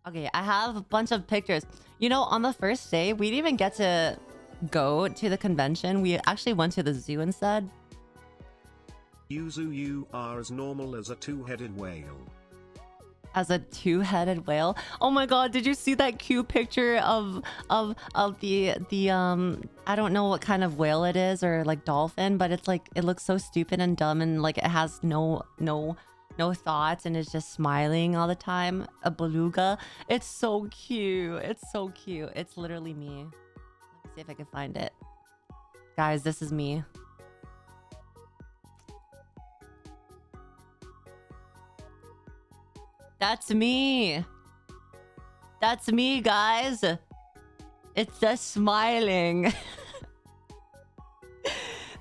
Okay, I have a bunch of pictures. You know, on the first day, we didn't even get to go to the convention. We actually went to the zoo instead. Yuzu, you are as normal as a two-headed whale. As a two-headed whale? Oh my god, did you see that cute picture of the I don't know what kind of whale it is, or like dolphin, but it's like, it looks so stupid and dumb, and like it has no thoughts, and it's just smiling all the time. A beluga. It's so cute. It's so cute. It's literally me. Let me see if I can find it. Guys, this is me. That's me. That's me, guys. It's just smiling.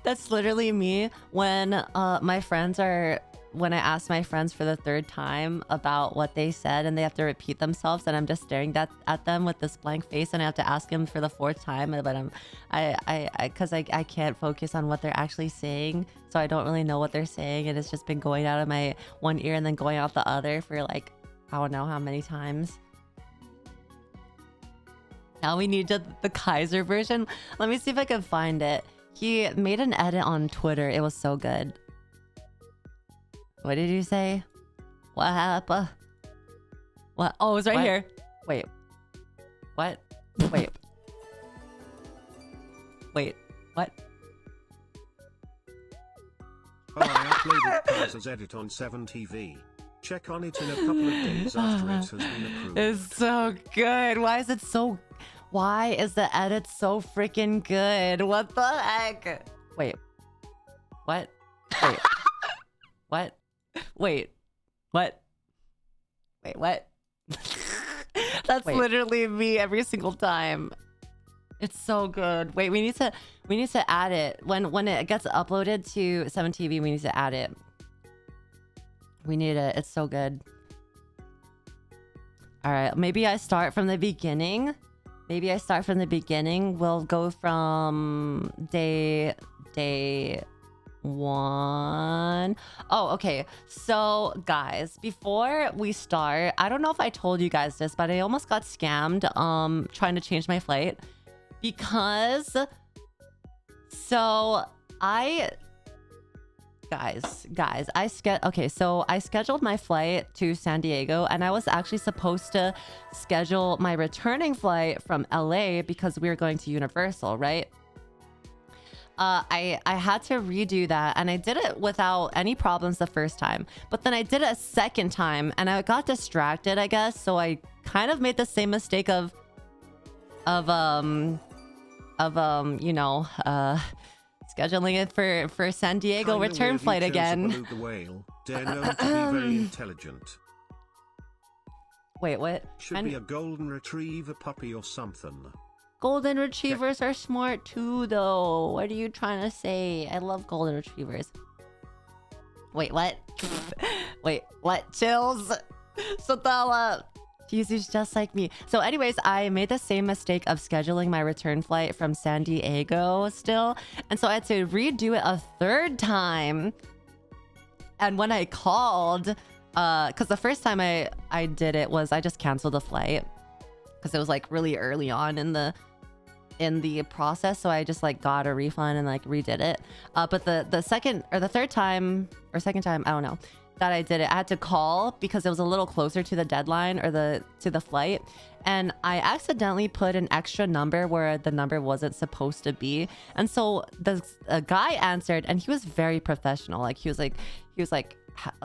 That's literally me when when I ask my friends for the third time about what they said and they have to repeat themselves, and I'm just staring at them with this blank face, and I have to ask them for the fourth time, but I can't focus on what they're actually saying, so I don't really know what they're saying, and it's just been going out of my one ear and then going out the other for like, I don't know how many times. Now we need the Kaiser version. Let me see if I can find it. He made an edit on Twitter. It was so good. What did you say? What happened? What? Oh, it's right here. Wait. What? Wait. Wait. What? Oh, I uploaded Kaiser's edit on 7TV. Check on it in a couple of days after it has been approved. It's so good. Why is it so... Why is the edit so freaking good? What the heck? Wait. What? Wait. What? Wait. What? Wait, what? That's literally me every single time. It's so good. Wait, we need to add it. When it gets uploaded to 7TV, we need to add it. We need it. It's so good. All right, maybe I start from the beginning. We'll go from day 1. Oh, okay. So guys, before we start, I don't know if I told you guys this, but I almost got scammed trying to change my flight, because so I scheduled my flight to San Diego, and I was actually supposed to schedule my returning flight from LA because we were going to Universal, right? I had to redo that, and I did it without any problems the first time, but then I did it a second time and I got distracted, I guess, so I kind of made the same mistake of you know, scheduling it for San Diego Kinda return weird flight you chose a again. beluga whale. They're known to be very intelligent. Wait, what? Should be a golden retriever puppy or something. Golden retrievers are smart too, though. What are you trying to say? I love golden retrievers. Wait, what? Wait, what? Chills. Satala. Yuzu's just like me. So anyways, I made the same mistake of scheduling my return flight from San Diego still. And so I had to redo it a third time. And when I called, because the first time I did it was I just canceled the flight because it was like really early on in the process. So I just like got a refund and like redid it. But the second or the third time or second time, I don't know, that I did it, I had to call because it was a little closer to the deadline or to the flight, and I accidentally put an extra number where the number wasn't supposed to be. And so a guy answered, and he was very professional. Like he was like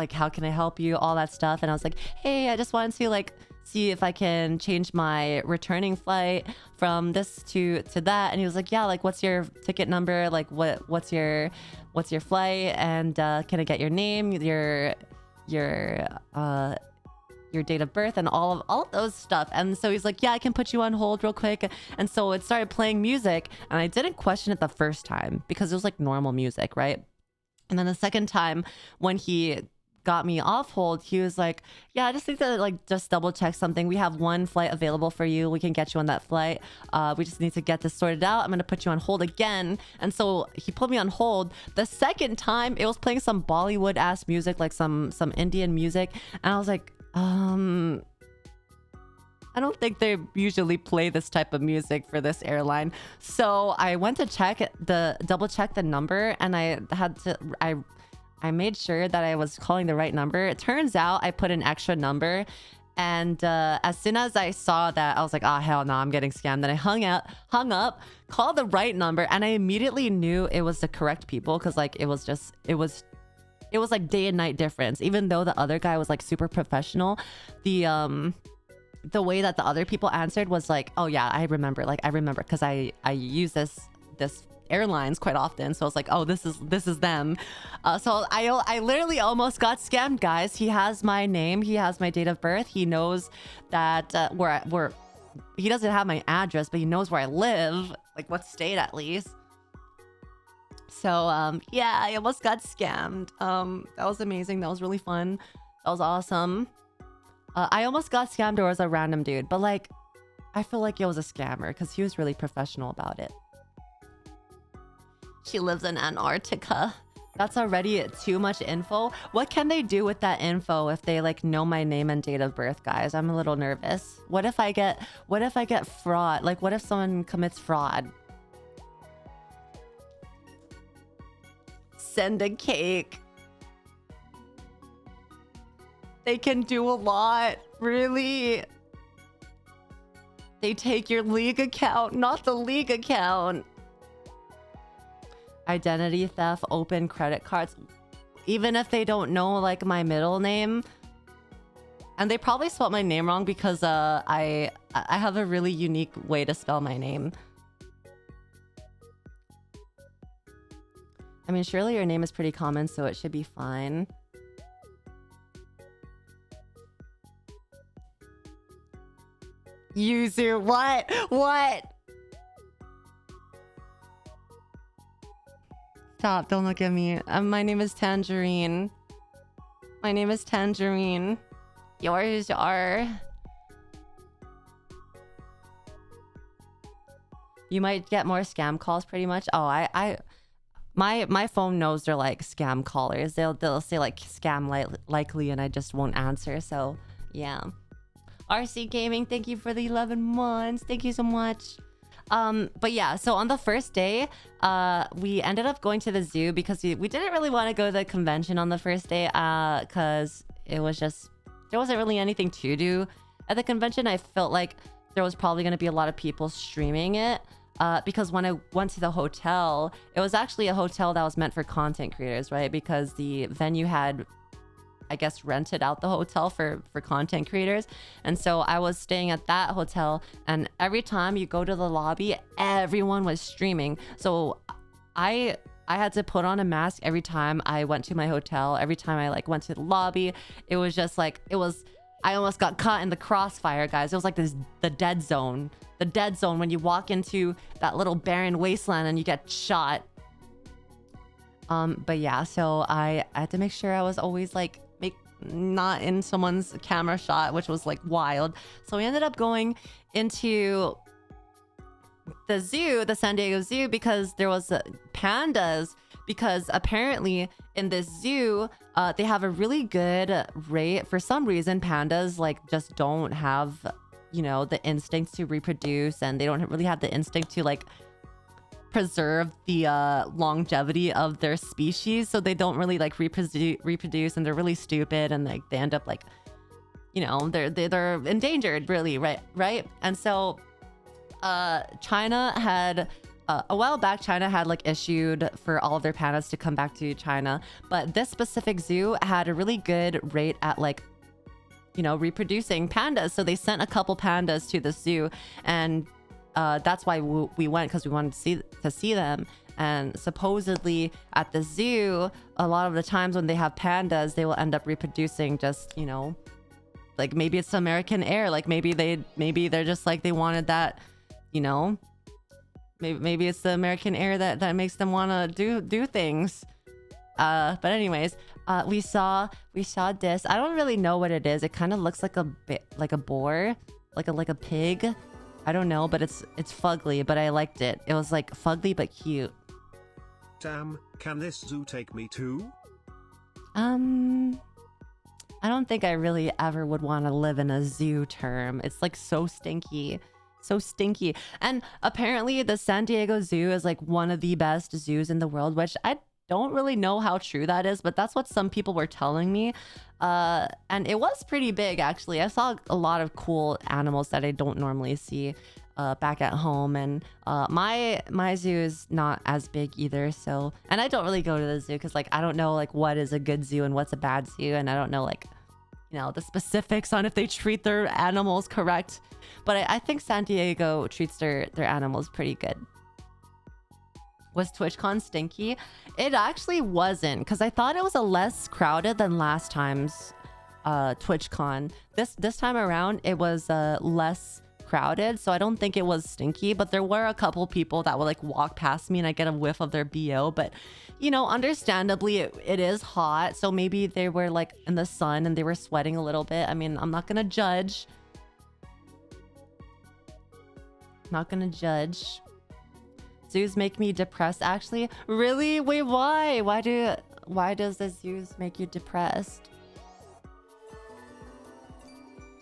how can I help you, all that stuff. And I was like, hey, I just wanted to like see if I can change my returning flight from this to that. And he was like, yeah, like what's your ticket number, like what's your flight, and can I get your name, your date of birth, and all of those stuff. And so he's like, yeah, I can put you on hold real quick. And so it started playing music, and I didn't question it the first time because it was like normal music, right? And then the second time when he got me off hold, he was like, yeah, I just need to like just double check something. We have one flight available for you. We can get you on that flight. We just need to get this sorted out. I'm gonna put you on hold again. And so he put me on hold. The second time it was playing some Bollywood ass music, like some Indian music. And I was like, I don't think they usually play this type of music for this airline. So I went to double check the number, and I made sure that I was calling the right number. It turns out I put an extra number, and as soon as I saw that, I was like, oh hell no, I'm getting scammed. Then I hung up, called the right number, and I immediately knew it was the correct people, because like it was like day and night difference. Even though the other guy was like super professional, the way that the other people answered was like, oh yeah, I remember because I use this airlines quite often, so I was like, oh, this is them. So I literally almost got scammed, guys. He has my name, he has my date of birth, he knows that where he doesn't have my address, but he knows where I live, like what state at least. So yeah, I almost got scammed. That was amazing. That was really fun. That was awesome. I almost got scammed, or was a random dude, but like I feel like it was a scammer because he was really professional about it. She lives in Antarctica. That's already too much info. What can they do with that info if they like know my name and date of birth, guys? I'm a little nervous. What if I get fraud? Like what if someone commits fraud? Send a cake. They can do a lot, really. They take your league account, not the league account. Identity theft, open credit cards. Even if they don't know like my middle name. And they probably spelled my name wrong because I have a really unique way to spell my name. I mean, surely your name is pretty common, so it should be fine. Yuzu, what? What? Stop, don't look at me. My name is Tangerine. My name is Tangerine. Yours are... You might get more scam calls pretty much. Oh, my phone knows they're like scam callers. They'll say like scam likely, and I just won't answer. So yeah. RC Gaming, thank you for the 11 months. Thank you so much. But yeah, so on the first day, we ended up going to the zoo because we didn't really want to go to the convention on the first day, because it was just, there wasn't really anything to do at the convention. I felt like there was probably going to be a lot of people streaming it, because when I went to the hotel, it was actually a hotel that was meant for content creators, right? Because the venue had, I guess, rented out the hotel for content creators. And so I was staying at that hotel, and every time you go to the lobby, everyone was streaming. So I had to put on a mask every time I went to my hotel. Every time I like went to the lobby, it was just like, I almost got caught in the crossfire, guys. It was like the dead zone. The dead zone when you walk into that little barren wasteland and you get shot. But yeah, so I had to make sure I was always like not in someone's camera shot, which was like wild. So we ended up going into the zoo, the San Diego Zoo, because there was pandas, because apparently in this zoo they have a really good rate. For some reason, pandas like just don't have, you know, the instinct to reproduce, and they don't really have the instinct to like preserve the longevity of their species, so they don't really like reproduce, and they're really stupid, and like they end up like, you know, they're endangered, really, right? And so China had a while back, China had like issued for all of their pandas to come back to China, but this specific zoo had a really good rate at like, you know, reproducing pandas, so they sent a couple pandas to the zoo, and that's why we went, because we wanted to see them. And supposedly at the zoo, a lot of the times when they have pandas, they will end up reproducing just, you know, like maybe it's American air, like maybe they're just like they wanted that, you know, maybe it's the American air that makes them want to do things. But anyways, we saw this. I don't really know what it is. It kind of looks like a boar, like a pig. I don't know, but it's fugly, but I liked it. It was like fugly but cute. Damn, can this zoo take me too? I I don't think I really ever would want to live in a zoo term. It's like so stinky. So stinky. And apparently the San Diego Zoo is like one of the best zoos in the world, which I don't really know how true that is, but that's what some people were telling me. And it was pretty big, actually. I saw a lot of cool animals that I don't normally see back at home. And my zoo is not as big either. So, and I don't really go to the zoo because like I don't know like what is a good zoo and what's a bad zoo. And I don't know like, you know, the specifics on if they treat their animals correct. But I think San Diego treats their animals pretty good. Was TwitchCon stinky? It actually wasn't, because I thought it was a less crowded than last time's TwitchCon. This time around, it was less crowded, so I don't think it was stinky. But there were a couple people that would like walk past me and I get a whiff of their BO. But you know, understandably, it is hot, so maybe they were like in the sun and they were sweating a little bit. I mean, I'm not gonna judge. Not gonna judge. Zoos make me depressed, actually. Really? Wait, why? Why does the zoos make you depressed?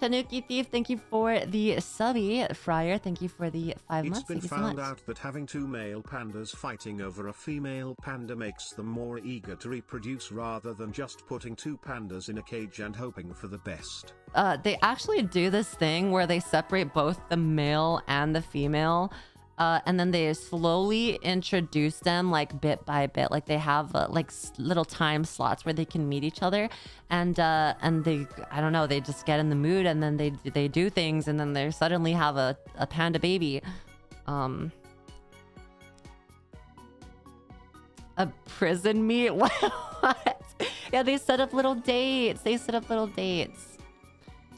Tanuki Thief, thank you for the subby. Fryer, thank you for the 5 months. It's been found out that having two male pandas fighting over a female panda makes them more eager to reproduce rather than just putting two pandas in a cage and hoping for the best. They actually do this thing where they separate both the male and the female. And then they slowly introduce them like bit by bit. Like they have like little time slots where they can meet each other, and they, I don't know, they just get in the mood and then they do things and then they suddenly have a panda baby. A prison meet? What? Yeah, they set up little dates.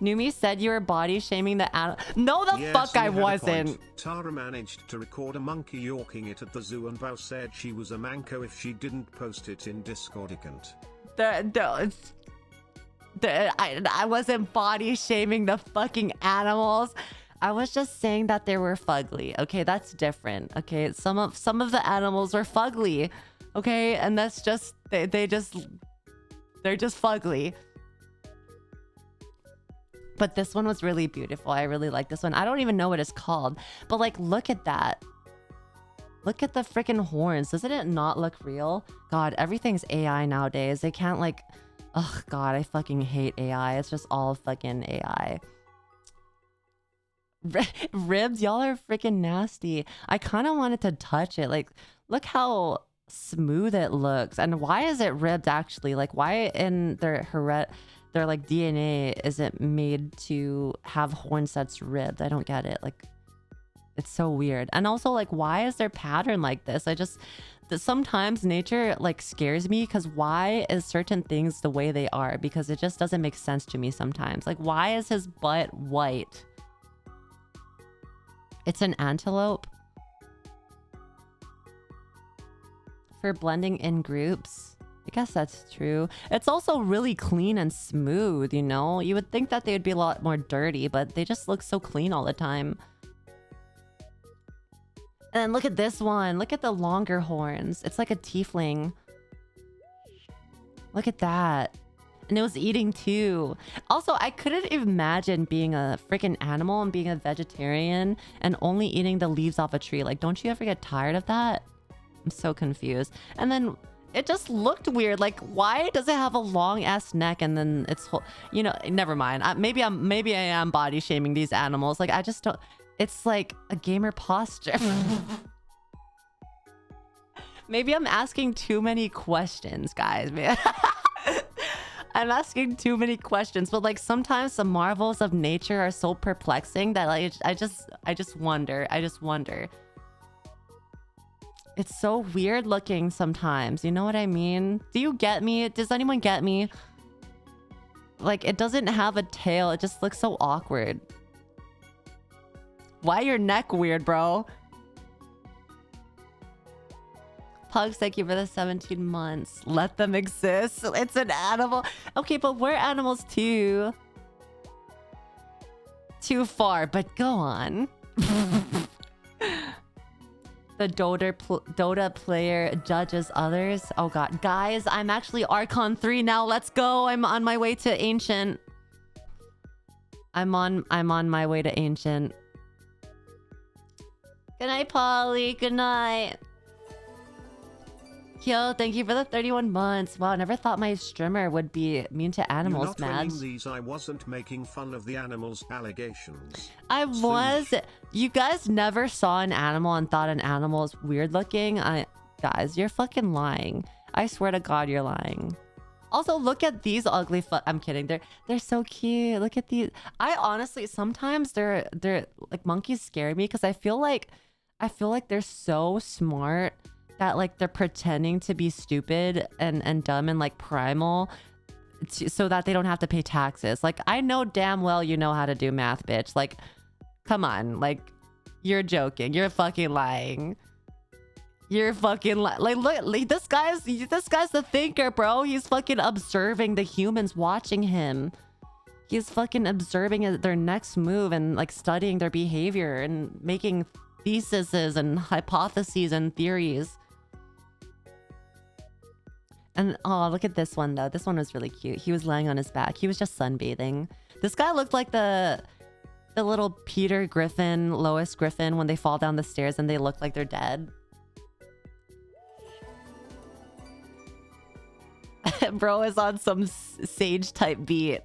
Numi said you were body shaming the animal. No, the yes, fuck I wasn't. Tara managed to record a monkey yorking it at the zoo, and Bao said she was a manco if she didn't post it in Discord. I wasn't body shaming the fucking animals. I was just saying that they were fugly. Okay, that's different. Okay, some of the animals are fugly. Okay, and that's just they're just fugly. But this one was really beautiful. I really like this one. I don't even know what it's called. But like, look at that. Look at the freaking horns. Doesn't it not look real? God, everything's AI nowadays. They can't like... Oh God, I fucking hate AI. It's just all fucking AI. Ribs, y'all are freaking nasty. I kind of wanted to touch it. Like, look how smooth it looks. And why is it ribbed actually? Like, why in their like DNA isn't made to have horns that's ribbed? I don't get it. Like, it's so weird. And also, like, why is their pattern like this? Sometimes nature like scares me, because why is certain things the way they are? Because it just doesn't make sense to me sometimes. Like, why is his butt white? It's an antelope. For blending in groups. I guess that's true. It's also really clean and smooth, you know? You would think that they would be a lot more dirty, but they just look so clean all the time. And then look at this one. Look at the longer horns. It's like a tiefling. Look at that. And it was eating too. Also, I couldn't imagine being a freaking animal and being a vegetarian and only eating the leaves off a tree. Like, don't you ever get tired of that? I'm so confused. And then... it just looked weird. Like, why does it have a long ass neck and then it's whole, you know, never mind. Maybe I am body shaming these animals. Like, I just don't, it's like a gamer posture. Maybe I'm asking too many questions, guys, man. I'm asking too many questions, but like sometimes the marvels of nature are so perplexing that like I just wonder. It's so weird looking sometimes. You know what I mean? Do you get me? Does anyone get me? Like, it doesn't have a tail. It just looks so awkward. Why your neck weird, bro? Pugs, thank you for the 17 months. Let them exist. It's an animal. Okay, but we're animals too. Too far, but go on. The Dota player judges others. Oh god. Guys, I'm actually Archon 3 now. Let's go. I'm on my way to Ancient. I'm on my way to Ancient. Good night, Polly. Good night. Yo, thank you for the 31 months. Wow, I never thought my streamer would be mean to animals, man. These, I wasn't making fun of the animals' allegations. I was. You guys never saw an animal and thought an animal is weird looking? Guys, you're fucking lying. I swear to God, you're lying. Also, look at these ugly I'm kidding. They're so cute. Look at these. I honestly sometimes they're like monkeys scare me because I feel like they're so smart that like they're pretending to be stupid and dumb and like primal so that they don't have to pay taxes. Like I know damn well you know how to do math, bitch. Like come on, like you're joking. You're fucking lying. You're fucking like look, this guy's the thinker, bro. He's fucking observing the humans watching him. He's fucking observing their next move and like studying their behavior and making theses and hypotheses and theories. And oh, look at this one though. This one was really cute. He was laying on his back. He was just sunbathing. This guy looked like the little Peter Griffin, Lois Griffin when they fall down the stairs and they look like they're dead. Bro is on some sage type beat.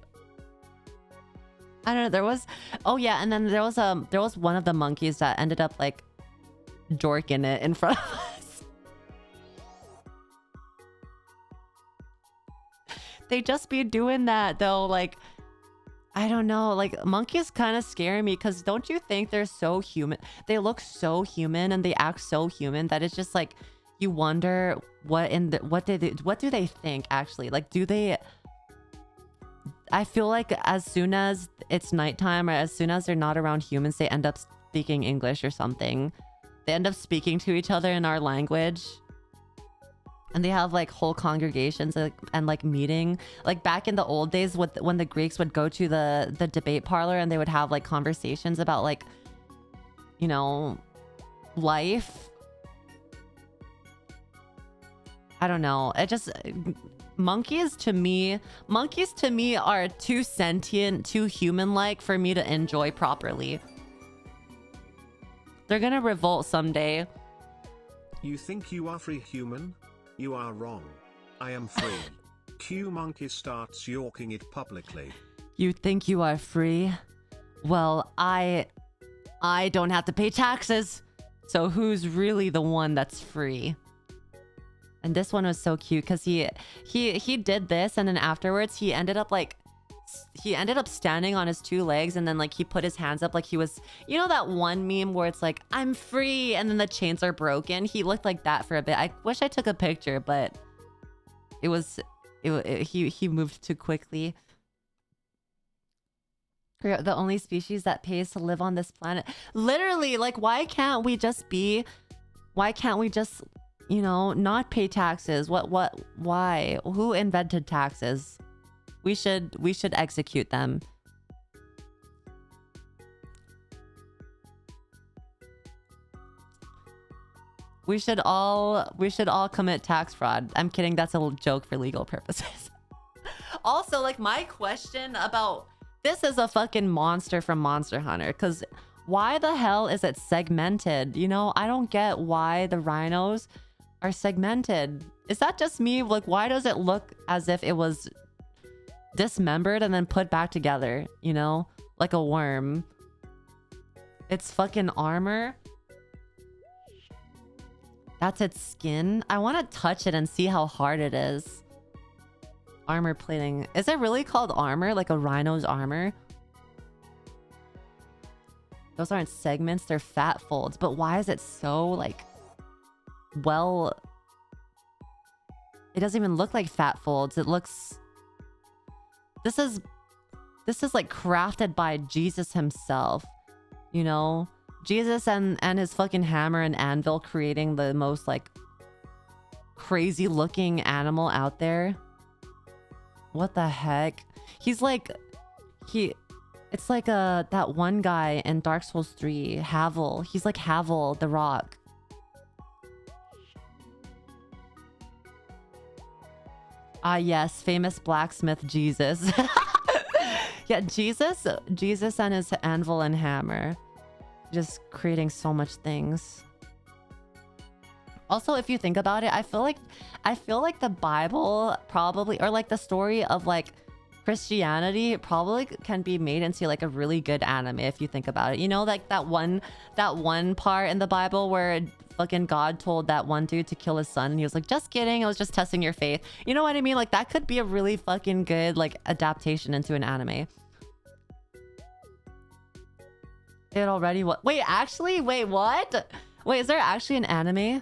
I don't know. There was, oh yeah, and then there was one of the monkeys that ended up like dorking it in front of us. They just be doing that though. Like, I don't know. Like monkeys kind of scare me because don't you think they're so human? They look so human and they act so human that it's just like you wonder what do they think actually? Like, do they? I feel like as soon as it's nighttime or as soon as they're not around humans, they end up speaking English or something. They end up speaking to each other in our language. And they have like whole congregations and like meeting. Like back in the old days when the Greeks would go to the debate parlor and they would have like conversations about like, you know, life. I don't know. It just... Monkeys to me are too sentient, too human-like for me to enjoy properly. They're gonna revolt someday. You think you are free human? You are wrong. I am free. Q monkey starts yorking it publicly. You think you are free? Well, I don't have to pay taxes. So who's really the one that's free? And this one was so cute because he did this and then afterwards he ended up standing on his two legs and then like he put his hands up like he was, you know that one meme where it's like I'm free and then the chains are broken. He looked like that for a bit. I wish I took a picture, but he moved too quickly. We're the only species that pays to live on this planet. Literally, like why can't we just you know, not pay taxes? Why? Who invented taxes? We should execute them. We should all commit tax fraud. I'm kidding, that's a joke for legal purposes. Also, like my question about this is a fucking monster from Monster Hunter, because why the hell is it segmented? You know, I don't get why the rhinos are segmented. Is that just me? Like, why does it look as if it was dismembered and then put back together? You know, like a worm. It's fucking armor. That's its skin. I want to touch it and see how hard it is. Armor plating. Is it really called armor? Like a rhino's armor? Those aren't segments, they're fat folds. But why is it so like... Well, it doesn't even look like fat folds. It looks... This is like crafted by Jesus himself. You know? Jesus and his fucking hammer and anvil creating the most like crazy looking animal out there. What the heck? He's like... It's like that one guy in Dark Souls 3, Havel. He's like Havel, the Rock. Ah, yes, famous blacksmith Jesus. Yeah, Jesus and his anvil and hammer. Just creating so much things. Also, if you think about it, I feel like the Bible probably, or like the story of like Christianity probably can be made into like a really good anime if you think about it. You know, like that one part in the Bible where fucking God told that one dude to kill his son and he was like, just kidding, I was just testing your faith. You know what I mean? Like that could be a really fucking good like adaptation into an anime. It already what? Wait, actually? Wait, what? Wait, is there actually an anime?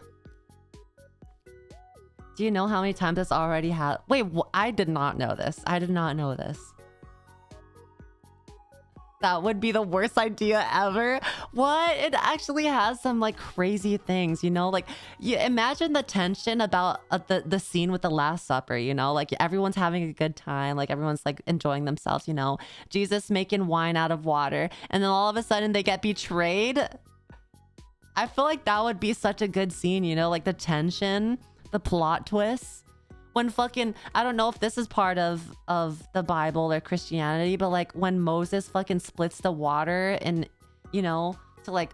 Do you know how many times this already had? Wait, I did not know this. I did not know this. That would be the worst idea ever. What? It actually has some like crazy things, you know? Like, you imagine the tension about the scene with the Last Supper, you know? Like everyone's having a good time. Like everyone's like enjoying themselves, you know? Jesus making wine out of water. And then all of a sudden they get betrayed. I feel like that would be such a good scene, you know? Like the tension, the plot twists. When fucking, I don't know if this is part of the Bible or Christianity, but like when Moses fucking splits the water and, you know, to like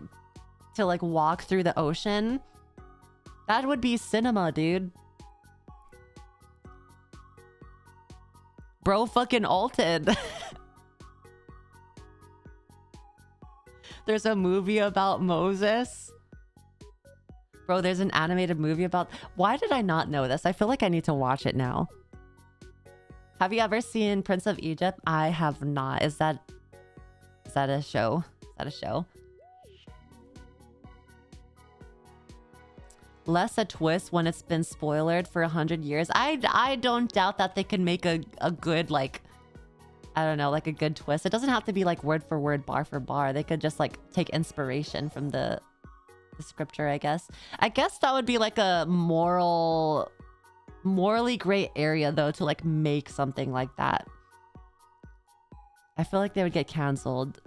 walk through the ocean, that would be cinema, dude. Bro fucking ulted. There's a movie about Moses. Bro, there's an animated movie about... Why did I not know this? I feel like I need to watch it now. Have you ever seen Prince of Egypt? I have not. Is that a show? Is that a show? Less a twist when it's been spoilered for 100 years. I don't doubt that they can make a good, like... I don't know, like a good twist. It doesn't have to be like word for word, bar for bar. They could just like take inspiration from the scripture, I guess. I guess that would be like a morally great area though to like make something like that. I feel like they would get canceled.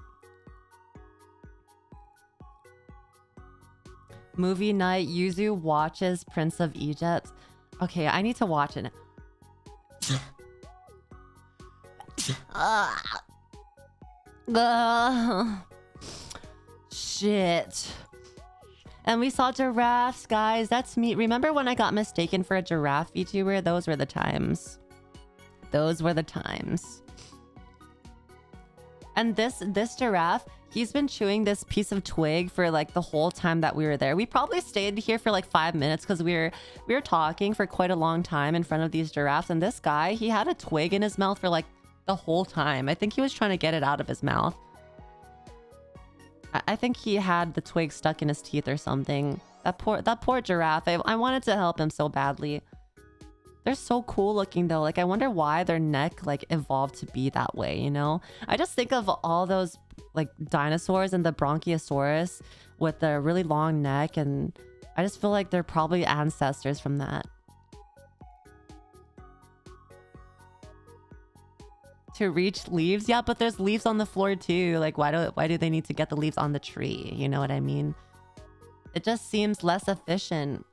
Movie night, Yuzu watches Prince of Egypt. Okay, I need to watch it. Shit. And we saw giraffes, guys. That's me. Remember when I got mistaken for a giraffe VTuber? Those were the times. Those were the times. And this giraffe, he's been chewing this piece of twig for like the whole time that we were there. We probably stayed here for like 5 minutes because we were talking for quite a long time in front of these giraffes. And this guy, he had a twig in his mouth for like the whole time. I think he was trying to get it out of his mouth. I think he had the twig stuck in his teeth or something. That poor giraffe. I wanted to help him so badly. They're so cool looking though. Like I wonder why their neck like evolved to be that way, you know? I just think of all those like dinosaurs and the Bronchiosaurus with their really long neck, and I just feel like they're probably ancestors from that. To reach leaves, yeah, but there's leaves on the floor too. Like why do they need to get the leaves on the tree? You know what I mean? It just seems less efficient.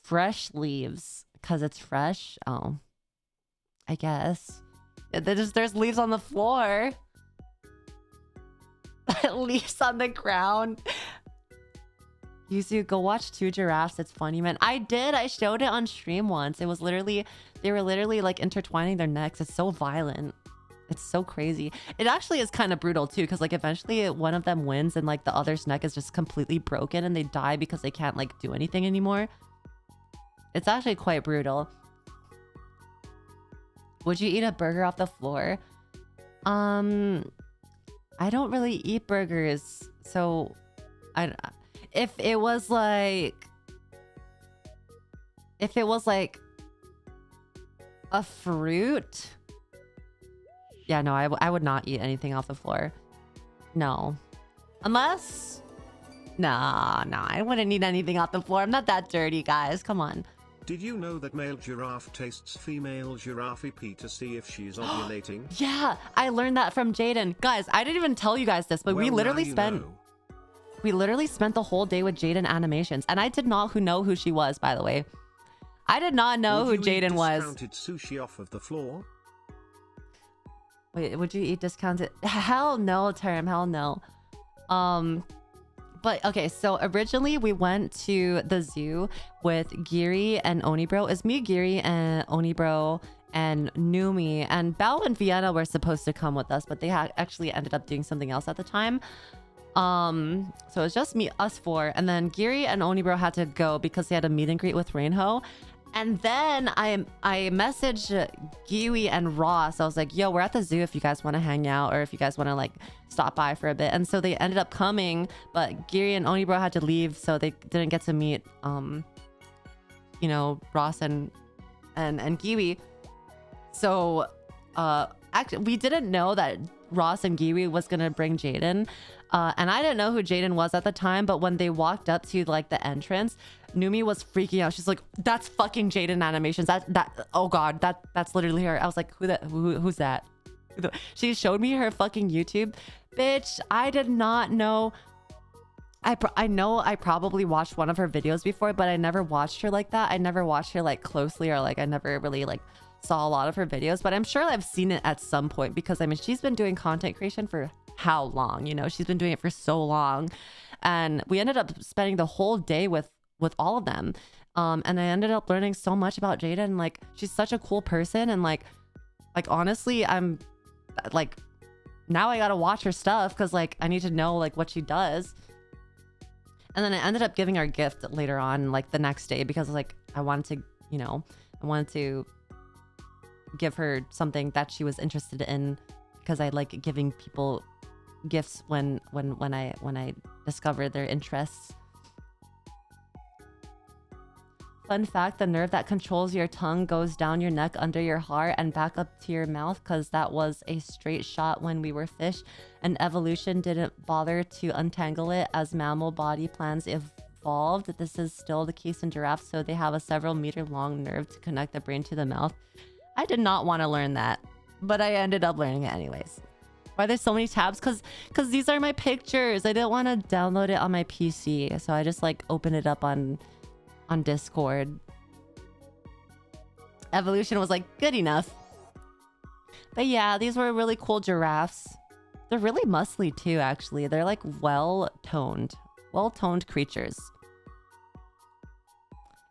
Fresh leaves because it's fresh. Oh, I guess there's leaves on the floor. Leaves on the ground. Yuzu, go watch 2 Giraffes. It's funny, man. I did. I showed it on stream once. It was literally, they were literally like intertwining their necks. It's so violent. It's so crazy. It actually is kind of brutal too, because like eventually one of them wins and like the other's neck is just completely broken and they die because they can't like do anything anymore. It's actually quite brutal. Would you eat a burger off the floor? I don't really eat burgers, so if it was like a fruit, yeah, no, I would not eat anything off the floor. No, unless nah, I wouldn't eat anything off the floor. I'm not that dirty, guys. Come on. Did you know that male giraffe tastes female giraffe pee to see if she's ovulating? Yeah, I learned that from Jaiden. Guys, I didn't even tell you guys this, but we literally spent the whole day with Jaiden Animations, and I did not know who she was, by the way. I did not know Would who you eat Jaiden was. discounted sushi off of the floor? Wait, would you eat discounted? Hell no, Term. Hell no. But okay, so originally we went to the zoo with Giri and Onibro. It's me, Giri, and Onibro and Numi. And Bao and Vienna were supposed to come with us, but they actually ended up doing something else at the time. So it's just us four. And then Giri and Onibro had to go because they had a meet and greet with Rainho. And then I messaged Giwi and Ross. I was like, yo, we're at the zoo if you guys want to hang out or if you guys want to like stop by for a bit. And so they ended up coming, but Giri and Onibro had to leave, so they didn't get to meet you know, Ross and Giwi. So actually we didn't know that Ross and Giwi was gonna bring Jaiden. And I didn't know who Jaiden was at the time, but when they walked up to like the entrance, Numi was freaking out. She's like, "That's fucking Jaiden animations. That oh god, that's literally her." I was like, "Who's that?" She showed me her fucking YouTube. Bitch, I did not know. I know I probably watched one of her videos before, but I never watched her like that. I never watched her like closely, or like I never really like saw a lot of her videos, but I'm sure I've seen it at some point because I mean she's been doing content creation for how long, you know? She's been doing it for so long. And we ended up spending the whole day with all of them. And I ended up learning so much about Jaiden. Like, she's such a cool person. And like honestly, I'm like, now I gotta watch her stuff because like I need to know like what she does. And then I ended up giving her a gift later on, like the next day, because like I wanted to give her something that she was interested in, because I like giving people gifts when I discover their interests. Fun fact, the nerve that controls your tongue goes down your neck, under your heart, and back up to your mouth, because that was a straight shot when we were fish, and evolution didn't bother to untangle it as mammal body plans evolved. This is still the case in giraffes, so they have a several meter long nerve to connect the brain to the mouth. I did not want to learn that, but I ended up learning it anyways. Why there's so many tabs? Because these are my pictures. I didn't want to download it on my PC, so I just like open it up on Discord. Evolution was like good enough. But yeah, these were really cool giraffes. They're really muscly too, actually. They're like well-toned creatures.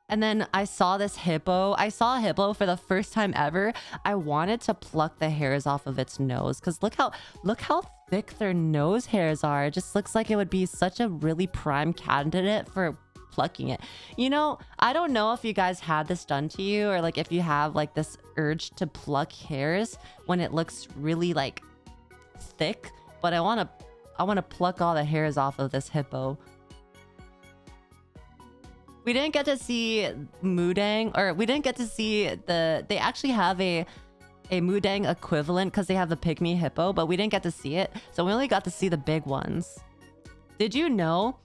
And then I saw this hippo. I saw a hippo for the first time ever. I wanted to pluck the hairs off of its nose, because look how thick their nose hairs are. It just looks like it would be such a really prime candidate for plucking it. You know, I don't know if you guys had this done to you, or like if you have like this urge to pluck hairs when it looks really like thick, but I want to pluck all the hairs off of this hippo. We didn't get to see Mudang, or we didn't get to see they actually have a Mudang equivalent because they have the pygmy hippo, but we didn't get to see it. So we only got to see the big ones. Did you know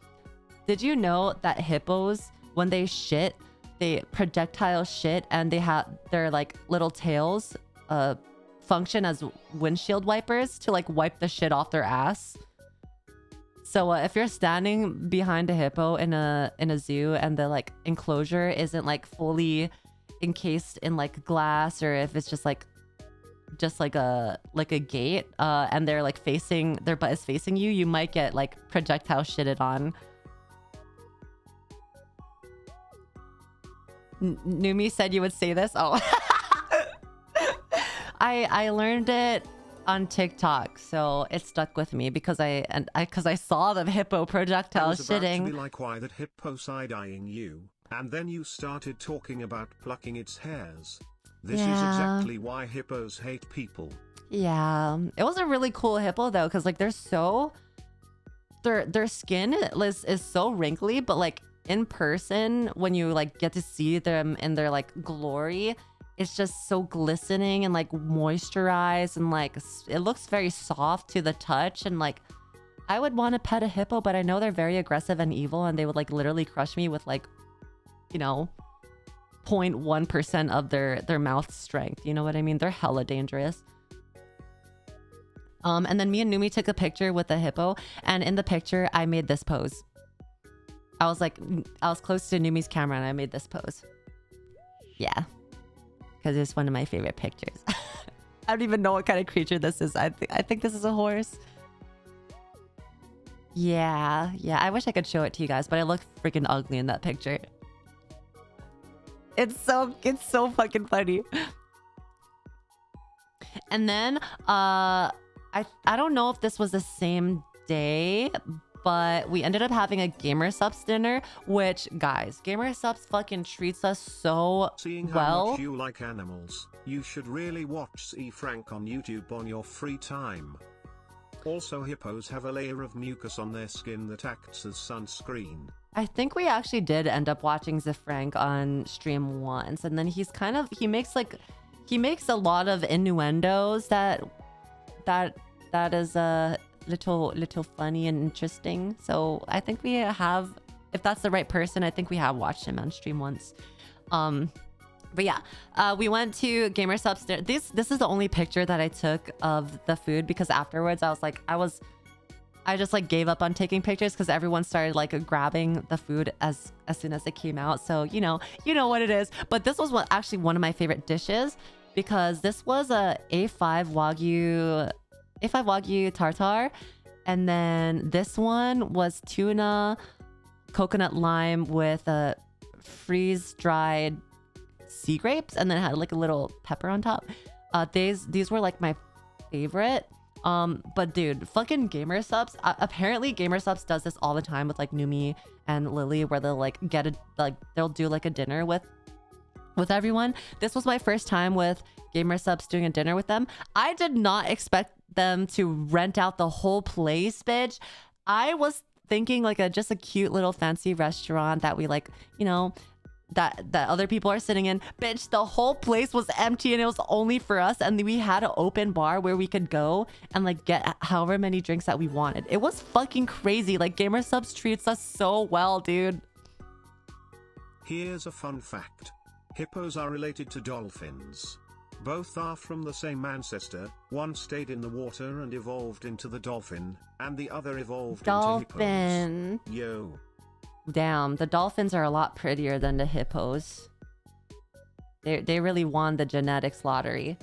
that hippos, when they shit, they projectile shit, and they have their like little tails function as windshield wipers to like wipe the shit off their ass? So if you're standing behind a hippo in a zoo and the like enclosure isn't like fully encased in like glass, or if it's just like a gate, and they're like their butt is facing you, you might get like projectile shitted on. Numi said you would say this. Oh, I learned it on TikTok, so it stuck with me because I saw the hippo projectile I was about shitting. to be like, why that hippo side-eyeing you? And then you started talking about plucking its hairs. This is exactly why hippos hate people. Yeah, it was a really cool hippo though, because like their skin is so wrinkly, but like in person, when you like get to see them in their like glory, it's just so glistening and like moisturized, and like it looks very soft to the touch. And like I would want to pet a hippo, but I know they're very aggressive and evil, and they would like literally crush me with like, you know, 0.1% of their mouth strength. You know what I mean? They're hella dangerous. And then me and Numi took a picture with the hippo, and in the picture I made this pose. I was close to Numi's camera and I made this pose. Yeah, because it's one of my favorite pictures. I don't even know what kind of creature this is. I think this is a horse. Yeah, I wish I could show it to you guys, but I look freaking ugly in that picture. It's so fucking funny. And then I don't know if this was the same day, but we ended up having a Gamer Supps dinner, which, guys, Gamer Supps fucking treats us so Seeing how well. much you like animals, you should really watch C. Frank on YouTube on your free time. Also, hippos have a layer of mucus on their skin that acts as sunscreen. I think we actually did end up watching Frank on stream once, and then he makes a lot of innuendos that is little funny and interesting. So I think we have, if that's the right person, I think we have watched him on stream once. But yeah, we went to Gamer Supps. This is the only picture that I took of the food, because afterwards I just like gave up on taking pictures because everyone started like grabbing the food as soon as it came out. So you know what it is. But this was actually one of my favorite dishes, because this was a A5 Wagyu tartare, and then this one was tuna, coconut lime with a freeze dried sea grapes, and then it had like a little pepper on top. These were like my favorite. But dude, fucking Gamer Supps, apparently Gamer Supps does this all the time with like Numi and Lily, where they'll like they'll do like a dinner with everyone. This was my first time with Gamer Supps doing a dinner with them. I did not expect them to rent out the whole place, bitch. I was thinking like just a cute little fancy restaurant that we like, that other people are sitting in. Bitch, the whole place was empty and it was only for us, and we had an open bar where we could go and like get however many drinks that we wanted. It was fucking crazy. Like, Gamer Supps treats us so well, dude. Here's a fun fact. Hippos are related to dolphins. Both are from the same ancestor. One stayed in the water and evolved into the dolphin, and the other evolved into hippos. Yo. Damn, the dolphins are a lot prettier than the hippos. They really won the genetics lottery.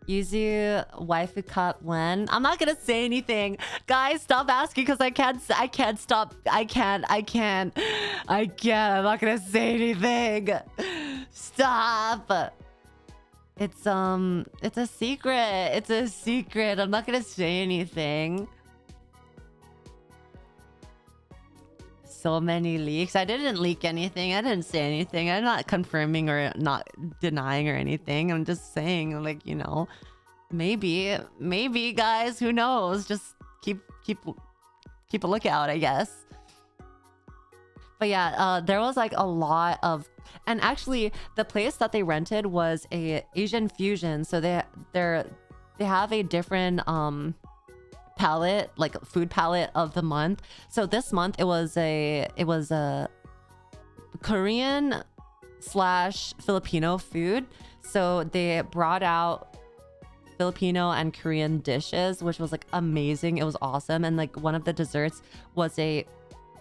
Yuzu waifu cup when? I'm not gonna say anything. Guys, stop asking, because I can't stop. I can't. I'm not gonna say anything. Stop. It's a secret. It's a secret. I'm not gonna say anything. So many leaks. I didn't leak anything. I didn't say anything. I'm not confirming or not denying or anything. I'm just saying, like, maybe guys, who knows? Just keep a lookout, I guess. But yeah, there was like a lot of, and actually the place that they rented was a Asian fusion. So they have a different palette, like food palette of the month. So this month it was a Korean / Filipino food. So they brought out Filipino and Korean dishes, which was like amazing. It was awesome. And like one of the desserts was a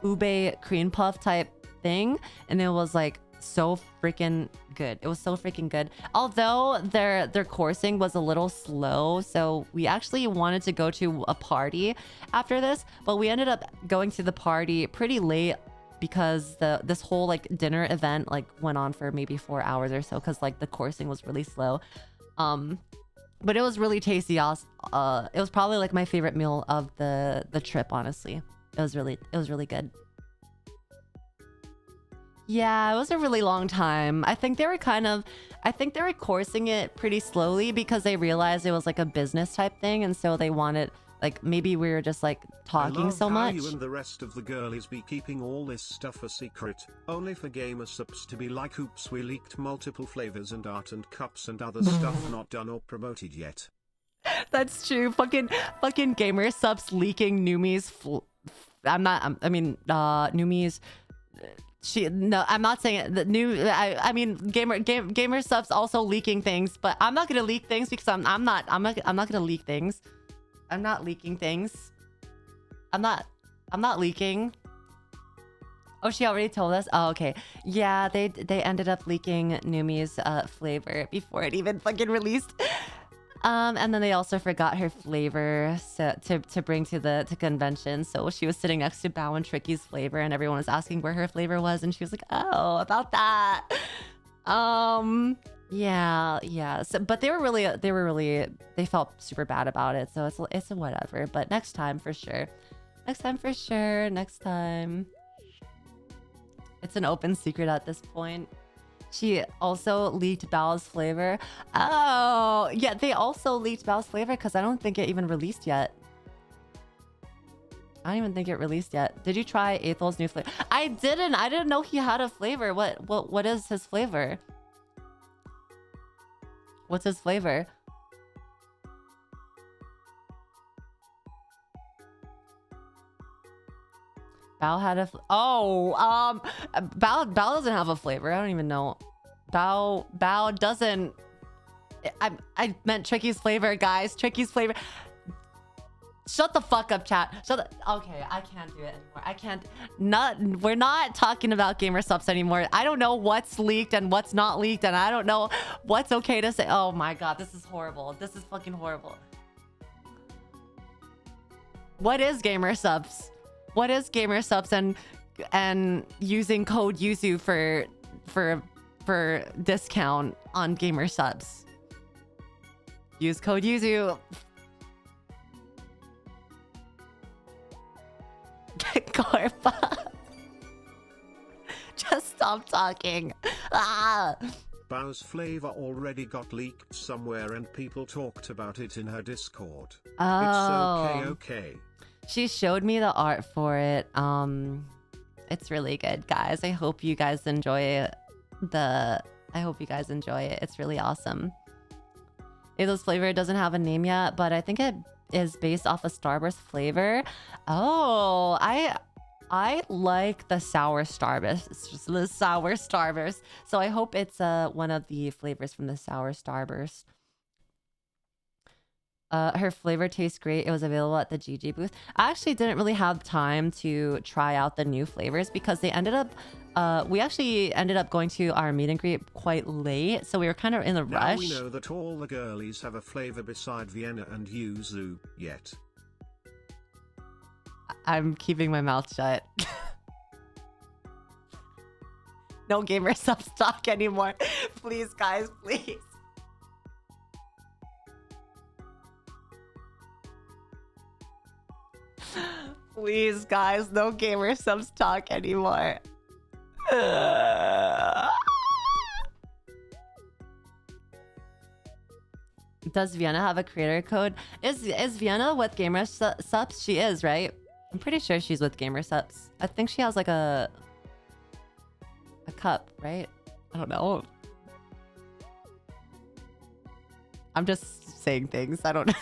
ube cream puff type thing, and it was like so freaking good. It was so freaking good. Although their coursing was a little slow, so we actually wanted to go to a party after this, but we ended up going to the party pretty late because this whole like dinner event like went on for maybe 4 hours or so, because like the coursing was really slow. But it was really tasty. It was probably like my favorite meal of the trip, honestly. It was really good. Yeah, it was a really long time. I think they were coursing it pretty slowly because they realized it was like a business type thing, and so they wanted, like, maybe we were just like talking so much. You and the rest of the girlies be keeping all this stuff a secret, only for Gamer Supps to be like, oops, we leaked multiple flavors and art and cups and other stuff not done or promoted yet. That's true. Fucking Gamer Supps leaking Numi's Numi's. I'm not saying it. The new. Gamer Supps also leaking things, but I'm not gonna leak things because I'm not gonna leak things. I'm not leaking things. I'm not leaking. Oh, she already told us? Oh, okay. Yeah, they ended up leaking Numi's flavor before it even fucking released. And then they also forgot her flavor to bring to convention. So she was sitting next to Bao and Tricky's flavor, and everyone was asking where her flavor was, and she was like, "Oh, about that." Yeah. So, but they felt super bad about it. So it's a whatever. But next time for sure. Next time. It's an open secret at this point. She also leaked Bao's flavor. Oh, yeah, they also leaked Bao's flavor because I don't think it even released yet. I don't even think it released yet. Did you try Ethel's new flavor? I didn't. I didn't know he had a flavor. What is his flavor? What's his flavor? Bao had a Bao doesn't have a flavor. I don't even know. Bao doesn't. I meant Tricky's flavor, guys. Tricky's flavor. Shut the fuck up, chat. Okay, I can't do it anymore. I can't. We're not talking about gamer subs anymore. I don't know what's leaked and what's not leaked, and I don't know what's okay to say. Oh my god, this is horrible. This is fucking horrible. What is gamer subs? What is gamer subs and using code Yuzu for discount on gamer subs? Use code Yuzu. Corpa. Just stop talking. Bao's flavor already got leaked somewhere and people talked about it in her Discord. Oh. It's okay. She showed me the art for it. It's really good, guys. I hope you guys enjoy it. It's really awesome. Ethel's flavor doesn't have a name yet, but I think it is based off a Starburst flavor. Oh, I like the sour Starburst. It's just the sour Starburst. So I hope it's one of the flavors from the sour Starburst. Her flavor tastes great. It was available at the GG booth. I actually didn't really have time to try out the new flavors because they ended up we actually ended up going to our meet and greet quite late, so we were kind of in a rush. Now we know that all the girlies have a flavor beside Vienna and Yuzu yet. I'm keeping my mouth shut. No gamer subs talk anymore. Please, guys, please. Please, guys, no gamer subs talk anymore. Does Vienna have a creator code? Is Vienna with gamer subs? She is, right? I'm pretty sure she's with gamer subs. I think she has like a cup, right? I don't know. I'm just saying things. I don't know.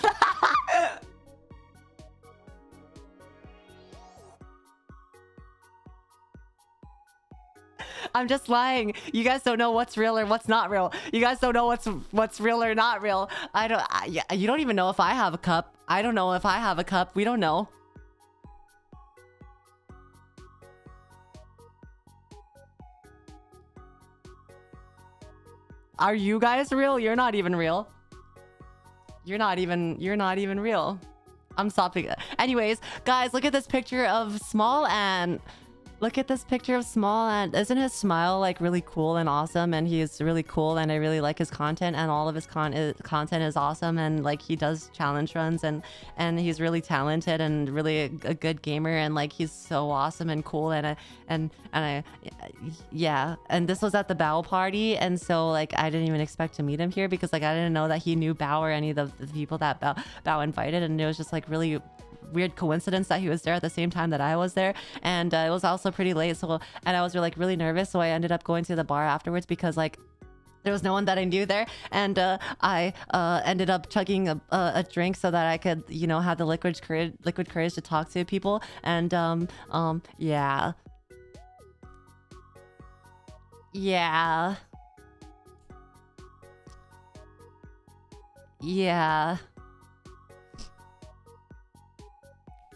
I'm just lying. You guys don't know what's real or what's not real. You guys don't know what's real or not real. You don't even know if I have a cup. I don't know if I have a cup. We don't know. Are you guys real? You're not even real. You're not even real. I'm stopping. Anyways, guys, look at this picture of Small and look at this picture of Small, and isn't his smile like really cool and awesome? And he is really cool, and I really like his content, and all of his content is awesome, and like he does challenge runs, and he's really talented and really a good gamer, and like he's so awesome and cool, and yeah. And this was at the Bao party, and so like I didn't even expect to meet him here because like I didn't know that he knew Bao or any of the people that Bao invited, and it was just like really weird coincidence that he was there at the same time that I was there, and it was also pretty late, so and I was like really nervous, so I ended up going to the bar afterwards because like there was no one that I knew there, and I ended up chugging a drink so that I could, you know, have the liquid courage to talk to people, and yeah.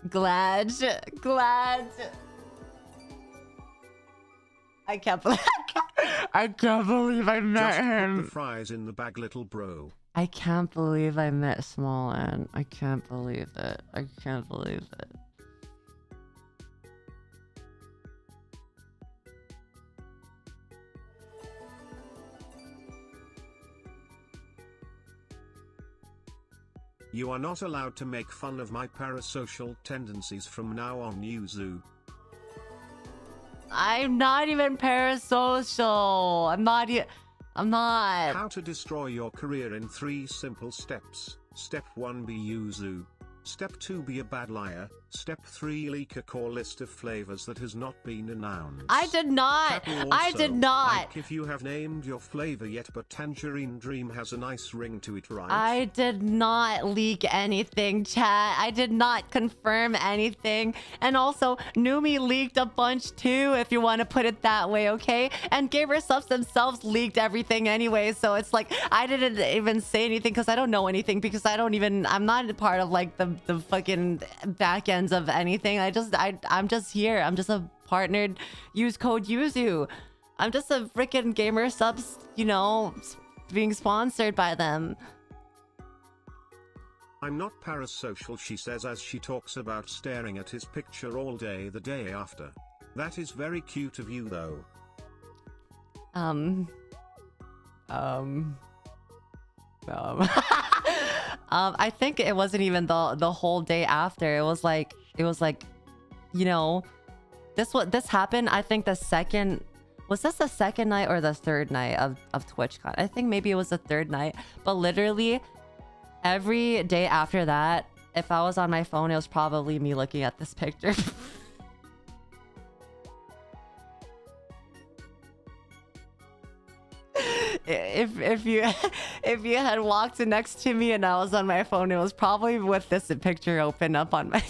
Glad. I can't believe I can't believe I met Just him. put the fries in the bag, little bro. I can't believe I met Small N. I can't believe it. I can't believe it. You are not allowed to make fun of my parasocial tendencies from now on, Yuzu. I'm not even parasocial. I'm not. How to destroy your career in 3 simple steps. Step 1, be Yuzu. Step 2, be a bad liar. Step 3, leak a core list of flavors that has not been announced. I did not. I did not. Like if you have named your flavor yet, but Tangerine Dream has a nice ring to it, right? I did not leak anything, chat. I did not confirm anything. And also, Numi leaked a bunch too, if you want to put it that way, okay? And Gamer Supps themselves leaked everything anyway, so it's like, I didn't even say anything because I don't know anything, because I'm not a part of like the fucking back ends of anything. I'm just here. I'm just a partnered use code Yuzu. I'm just a freaking Gamer Supps, you know, being sponsored by them. I'm not parasocial, she says as she talks about staring at his picture all day the day after. That is very cute of you though. I think it wasn't even the whole day after. It was like, you know, this happened. I think the second, was this the second night or the third night of TwitchCon? I think maybe it was the third night. But literally every day after that, if I was on my phone, it was probably me looking at this picture. If you had walked next to me and I was on my phone, it was probably with this picture open up on my.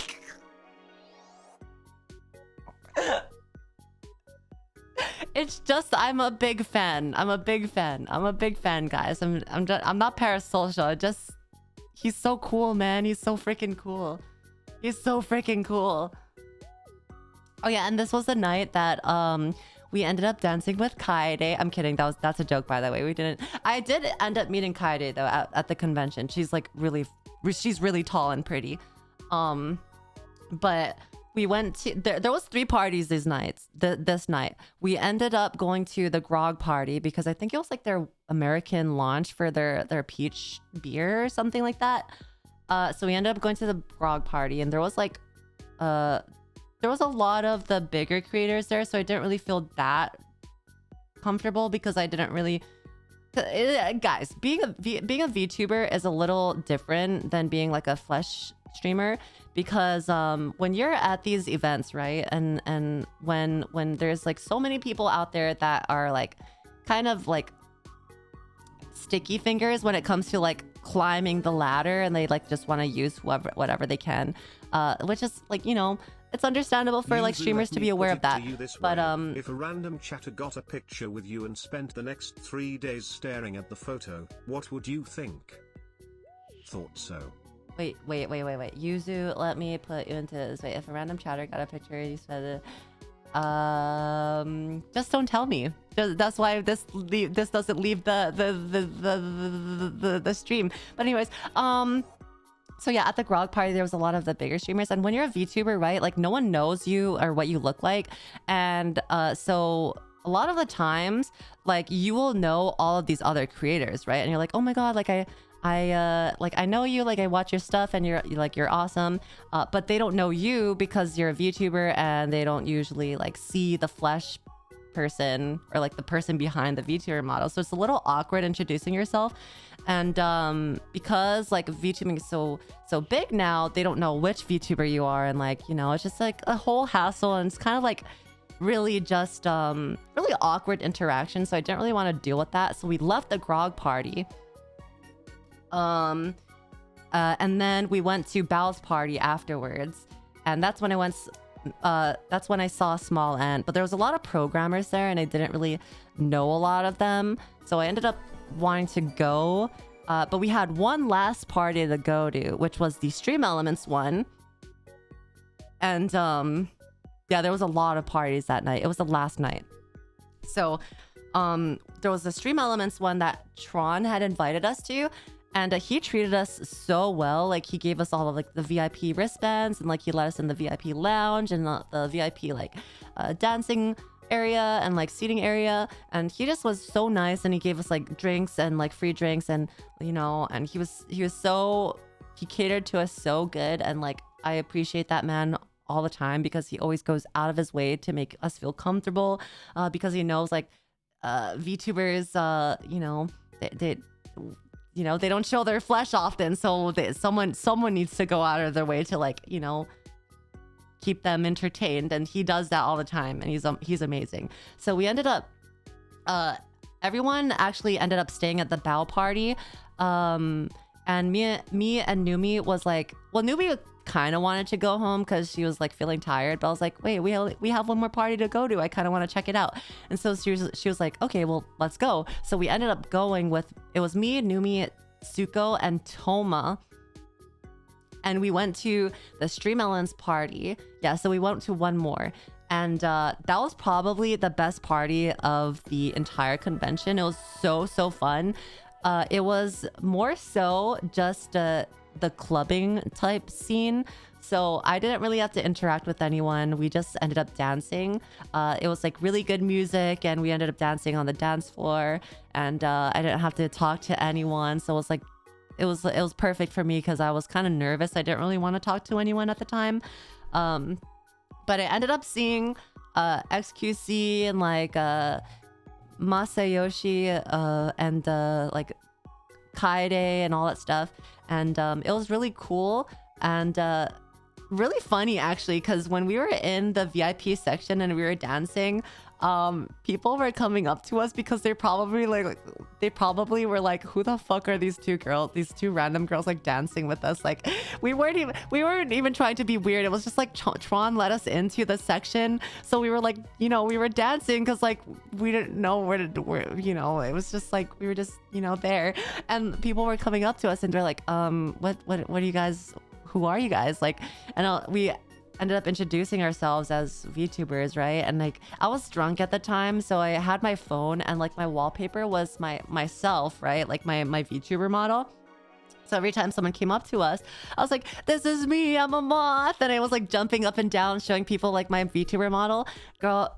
It's just, I'm a big fan. I'm a big fan, guys. I'm not parasocial. He's so cool, man. He's so freaking cool. Oh yeah, and this was the night that we ended up dancing with Jaiden. I'm kidding. That's a joke, by the way. I did end up meeting Jaiden though at the convention. She's like she's really tall and pretty. But we went to there was 3 parties these nights. This night we ended up going to the grog party because I think it was like their American launch for their peach beer or something like that. So we ended up going to the grog party, and there was like there was a lot of the bigger creators there, so I didn't really feel that comfortable because I didn't really. Guys, being a VTuber is a little different than being like a flesh streamer, because when you're at these events, right, and when there's like so many people out there that are like kind of like sticky fingers when it comes to like climbing the ladder, and they like just want to use whatever they can, which is like, you know, it's understandable for like streamers to be aware of that. But if a random chatter got a picture with you and spent the next 3 days staring at the photo, what would you think? Thought so. Wait. Yuzu, let me put you into this. Wait, if a random chatter got a picture, you said just don't tell me. That's why this doesn't leave the stream. But anyways, so yeah, at the grog party, there was a lot of the bigger streamers. And when you're a VTuber, right, like no one knows you or what you look like. And so a lot of the times, like you will know all of these other creators, right? And you're like, oh my God, like I know you, like I watch your stuff and you're awesome. But they don't know you because you're a VTuber, and they don't usually like see the flesh person or like the person behind the VTuber model. So it's a little awkward introducing yourself. And because like VTubing is so big now, they don't know which VTuber you are, and like, you know, it's just like a whole hassle, and it's kind of like really just really awkward interaction. So I didn't really want to deal with that. So we left the grog party. And then we went to Bao's party afterwards, and that's when I saw Small N. But there was a lot of programmers there, and I didn't really know a lot of them, so I ended up wanting to go. But we had one last party to go to, which was the Stream Elements one. And yeah, there was a lot of parties that night. It was the last night. So there was the Stream Elements one that Tron had invited us to, and he treated us so well. Like he gave us all of like the VIP wristbands, and like he let us in the VIP lounge and the VIP like dancing area and like seating area, and he just was so nice, and he gave us like drinks and like free drinks, and you know, and he catered to us so good, and like I appreciate that man all the time because he always goes out of his way to make us feel comfortable, because he knows like VTubers, you know, they you know, they don't show their flesh often, so someone needs to go out of their way to like, you know, keep them entertained, and he does that all the time, and he's amazing. So we ended up everyone actually ended up staying at the bow party, and me and Numi was like, well, Numi kind of wanted to go home because she was like feeling tired, but I was like, wait, we have one more party to go to, I kind of want to check it out. And so she was like, okay, well, let's go. So we ended up going with, it was me, Numi, Tsuko, and Toma, and we went to the Stream Elements party. Yeah, so we went to one more, and that was probably the best party of the entire convention. It was so fun. It was more so just the clubbing type scene, so I didn't really have to interact with anyone. We just ended up dancing. It was like really good music, and we ended up dancing on the dance floor, and I didn't have to talk to anyone, so it was like it was perfect for me because I was kind of nervous. I didn't really want to talk to anyone at the time, but I ended up seeing XQC and like Masayoshi and like Kaede and all that stuff, and it was really cool and really funny actually, because when we were in the VIP section and we were dancing, people were coming up to us because they probably were like, who the fuck are these two random girls like dancing with us? Like we weren't even trying to be weird. It was just like Tron let us into the section, so we were like, you know, we were dancing because like we didn't know where, you know, it was just like we were just, you know, there, and people were coming up to us and they're like, what are you guys, who are you guys, like, and we ended up introducing ourselves as VTubers, right? And like I was drunk at the time, so I had my phone, and like my wallpaper was myself, right? Like my VTuber model. So every time someone came up to us, I was like, this is me, I'm a moth, and I was like jumping up and down showing people like my VTuber model. Girl,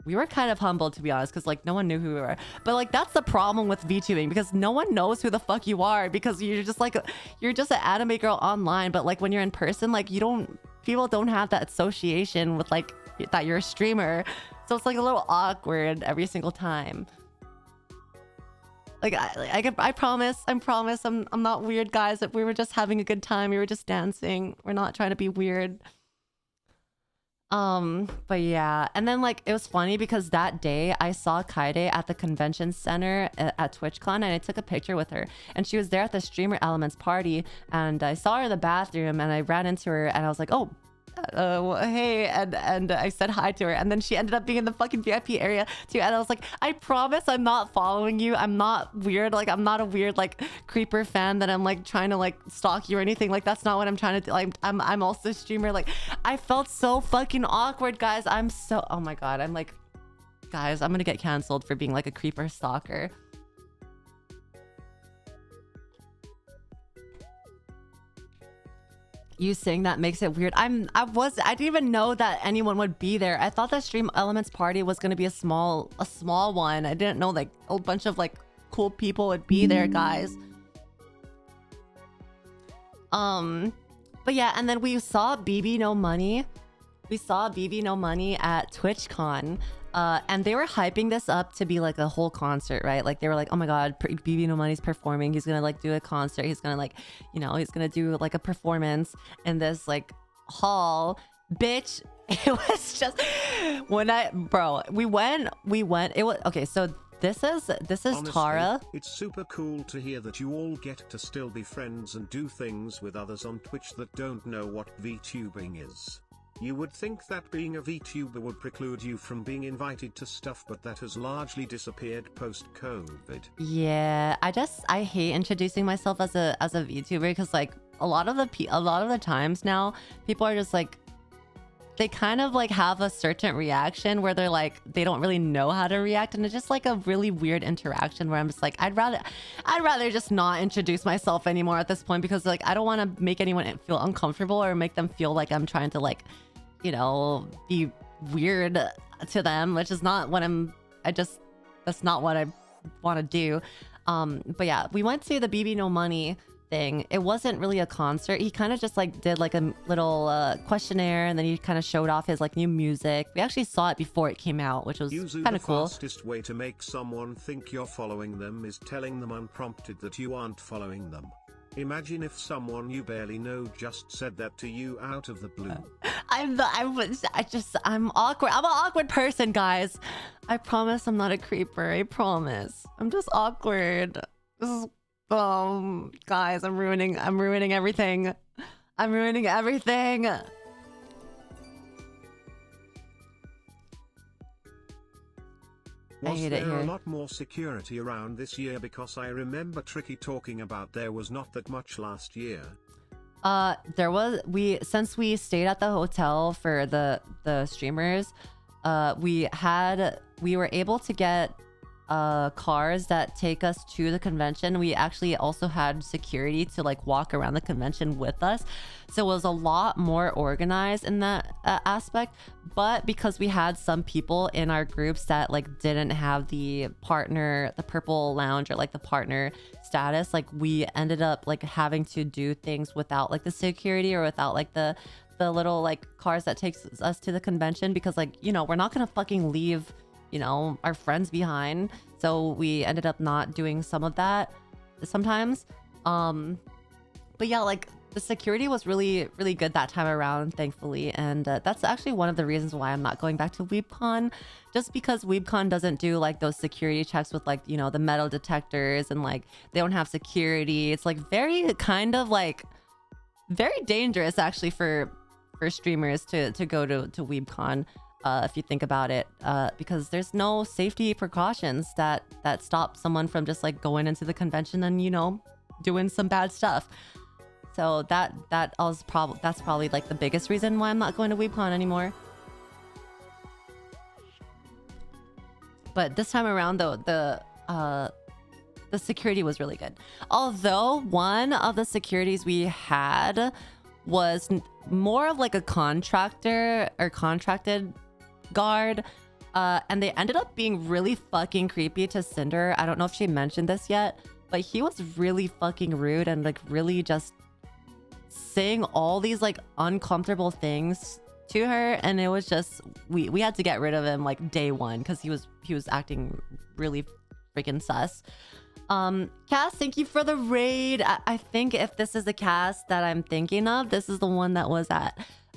we were kind of humbled, to be honest, because like no one knew who we were. But like that's the problem with VTubing, because no one knows who the fuck you are, because you're just an anime girl online, but like when you're in person, like people don't have that association with like that you're a streamer, so it's like a little awkward every single time. Like I promise I'm not weird, guys. We were just having a good time. We were just dancing. We're not trying to be weird. But yeah, and then like it was funny because that day I saw Kaede at the convention center at TwitchCon, and I took a picture with her, and she was there at the Streamer Elements party, and I saw her in the bathroom, and I ran into her, and I was like, oh, hey, and I said hi to her, and then she ended up being in the fucking VIP area too, and I was like, I promise I'm not following you, I'm not weird, like I'm not a weird like creeper fan that I'm like trying to like stalk you or anything, like that's not what I'm trying to do. Like I'm also a streamer. Like I felt so fucking awkward, guys. Oh my god, I'm like, guys, I'm gonna get canceled for being like a creeper stalker. You saying that makes it weird. I didn't even know that anyone would be there. I thought that Stream Elements party was gonna be a small one. I didn't know like a bunch of like cool people would be there, guys. But yeah, and then we saw BB No Money. We saw BB No Money at TwitchCon. And they were hyping this up to be like a whole concert, right? Like they were like, oh my god, BB No Money's performing, he's gonna like do a concert, he's gonna like, you know, he's gonna do like a performance in this like hall. Bitch, it was just we went, it was okay. So this is Honestly, Tara. It's super cool to hear that you all get to still be friends and do things with others on Twitch that don't know what VTubing is. You would think that being a VTuber would preclude you from being invited to stuff, but that has largely disappeared post-COVID. Yeah, I hate introducing myself as a VTuber, because like a lot of the times now people are just like they kind of like have a certain reaction where they're like they don't really know how to react, and it's just like a really weird interaction where I'm just like I'd rather just not introduce myself anymore at this point, because like I don't want to make anyone feel uncomfortable or make them feel like I'm trying to like, you know, be weird to them, which is not what that's not what I want to do. But yeah, we went to the BB No Money thing. It wasn't really a concert. He kind of just like did like a little questionnaire, and then he kind of showed off his like new music. We actually saw it before it came out, which was kind of cool. The fastest way to make someone think you're following them is telling them unprompted that you aren't following them. Imagine if someone you barely know just said that to you out of the blue. I'm awkward. I'm an awkward person, guys. I promise I'm not a creeper. I promise. I'm just awkward. This is guys, I'm ruining everything. I'm ruining everything. Was there a lot more security around this year? Because I remember Tricky talking about there was not that much last year. There was, since we stayed at the hotel for the streamers, we were able to get cars that take us to the convention. We actually also had security to like walk around the convention with us, so it was a lot more organized in that aspect. But because we had some people in our groups that like didn't have the purple lounge or like the partner status, like we ended up like having to do things without like the security or without like the little like cars that takes us to the convention, because like, you know, we're not gonna fucking leave, you know, our friends behind. So we ended up not doing some of that sometimes. But yeah, like the security was really, really good that time around, thankfully. And that's actually one of the reasons why I'm not going back to WeebCon, just because WeebCon doesn't do like those security checks with like, you know, the metal detectors, and like they don't have security. It's like very kind of like very dangerous actually for streamers to go to WeebCon. If you think about it, because there's no safety precautions that stop someone from just like going into the convention and, you know, doing some bad stuff. So that's probably like the biggest reason why I'm not going to WeebCon anymore. But this time around, though, the security was really good. Although one of the securities we had was more of like a contractor or contracted guard, and they ended up being really fucking creepy to Cinder. I don't know if she mentioned this yet, but he was really fucking rude and like really just saying all these like uncomfortable things to her, and it was just we had to get rid of him like day one because he was acting really freaking sus. Cass, thank you for the raid. I think if this is the cast that I'm thinking of, this is the one that was at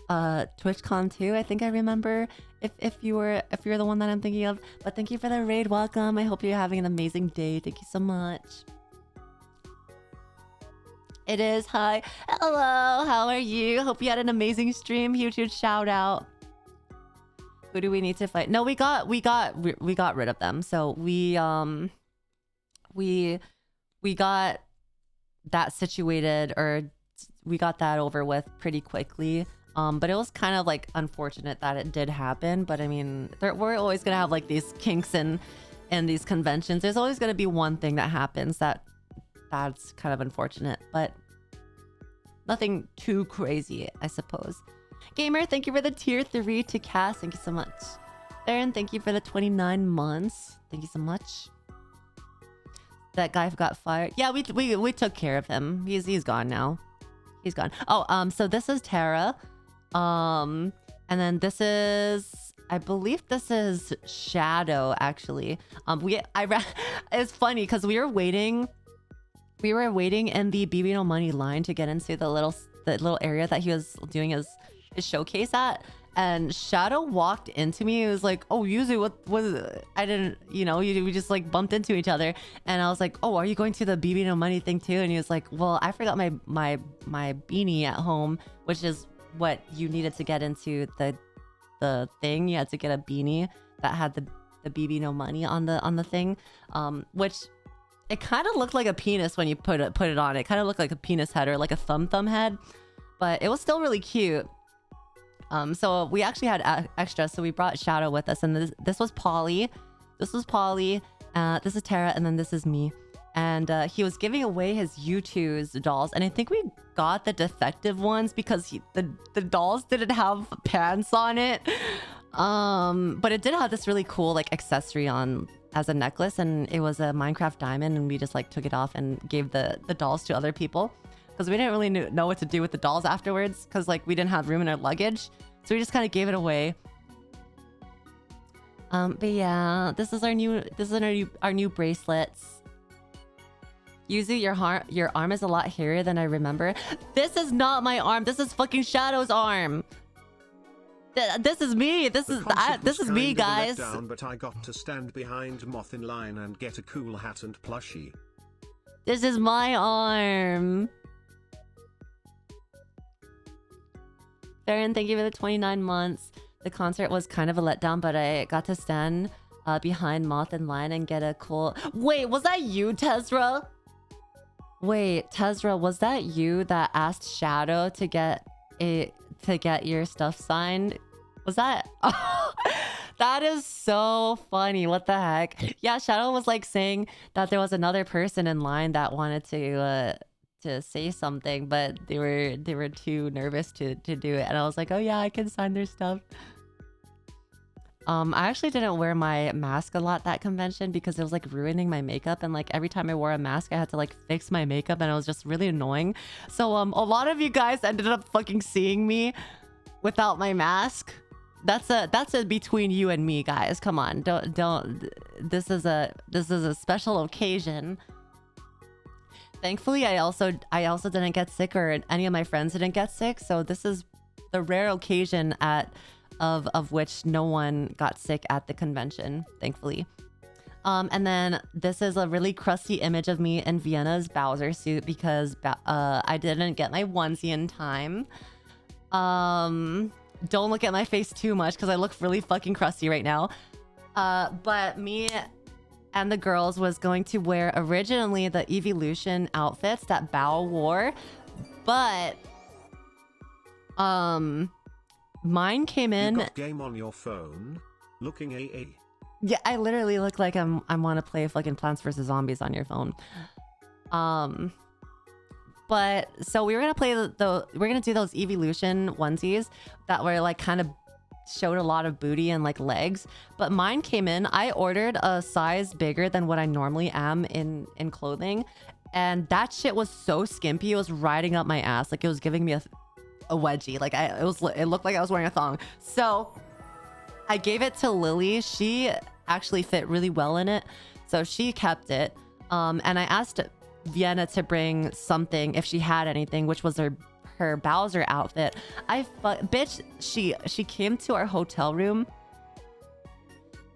TwitchCon 2. I think I remember if you're the one that I'm thinking of. But thank you for the raid. Welcome. I hope you're having an amazing day. Thank you so much. It is. Hi. Hello. How are you? Hope you had an amazing stream. Huge shout out. Who do we need to fight? No, we got rid of them. So we got that situated, or we got that over with pretty quickly. But it was kind of like unfortunate that it did happen. But I mean, we're always gonna have like these kinks in these conventions. There's always gonna be one thing that happens that's kind of unfortunate, but nothing too crazy, I suppose. Gamer, thank you for the tier 3 to Cass. Thank you so much. Aaron, thank you for the 29 months. Thank you so much. That guy got fired. Yeah, we took care of him. He's gone now. He's gone. Oh, so this is Tara. And then this is, I believe this is Shadow actually. It's funny because we were waiting in the BB No Money line to get into the little area that he was doing his showcase at. And Shadow walked into me. It was like, "Oh, Yuzu, what was it?" I didn't, we just like bumped into each other. And I was like, "Oh, are you going to the BB No Money thing too?" And he was like, "Well, I forgot my beanie at home," which is what you needed to get into the thing. You had to get a beanie that had the BB No Money on the thing, which it kind of looked like a penis when you put it on. It kind of looked like a penis head or like a thumb head, but it was still really cute. So we actually had extra, so we brought Shadow with us, and this was Polly. This was Polly. This is Tara, and then this is me. And he was giving away his Yuzu's dolls, and I think we got the defective ones because the dolls didn't have pants on it. But it did have this really cool like accessory on as a necklace, and it was a Minecraft diamond, and we just like took it off and gave the dolls to other people because we didn't really know what to do with the dolls afterwards because like we didn't have room in our luggage, so we just kind of gave it away. But yeah, this is our new bracelets. Yuzu, your arm is a lot hairier than I remember. This is not my arm. This is fucking Shadow's arm. This is me. This is me, guys. Down, but I got to stand behind Moth in line and get a cool hat and plushie. This is my arm. Farron, thank you for the 29 months. The concert was kind of a letdown, but I got to stand behind Moth in line and get a cool... Wait, was that you, Tezra? Wait, Tezra, was that you that asked Shadow to get your stuff signed? Was that... That is so funny. What the heck? Yeah, Shadow was like saying that there was another person in line that wanted to say something, but they were too nervous to do it, and I was like, oh yeah, I can sign their stuff. I actually didn't wear my mask a lot that convention because it was like ruining my makeup, and like every time I wore a mask I had to like fix my makeup, and it was just really annoying. So a lot of you guys ended up fucking seeing me without my mask. That's a between you and me, guys. Come on, don't. This is a special occasion. Thankfully, I also didn't get sick, or any of my friends didn't get sick. So this is the rare occasion of which no one got sick at the convention, thankfully. And then this is a really crusty image of me in Vienna's Bowser suit because I didn't get my onesie in time. Don't look at my face too much because I look really fucking crusty right now. But me and the girls was going to wear originally the Evolution outfits that Bao wore, but mine came in. You got game on your phone, looking AA. Yeah, I literally look like I want to play fucking Plants vs Zombies on your phone. But so we were gonna play we're gonna do those Evolution onesies that were like kind of showed a lot of booty and like legs, but mine came in. I ordered a size bigger than what I normally am in clothing, and that shit was so skimpy. It was riding up my ass, like it was giving me a wedgie. Like it looked like I was wearing a thong. So I gave it to Lily. She actually fit really well in it, so she kept it. And I asked Vienna to bring something if she had anything, which was her Bowser outfit. Bitch, she came to our hotel room.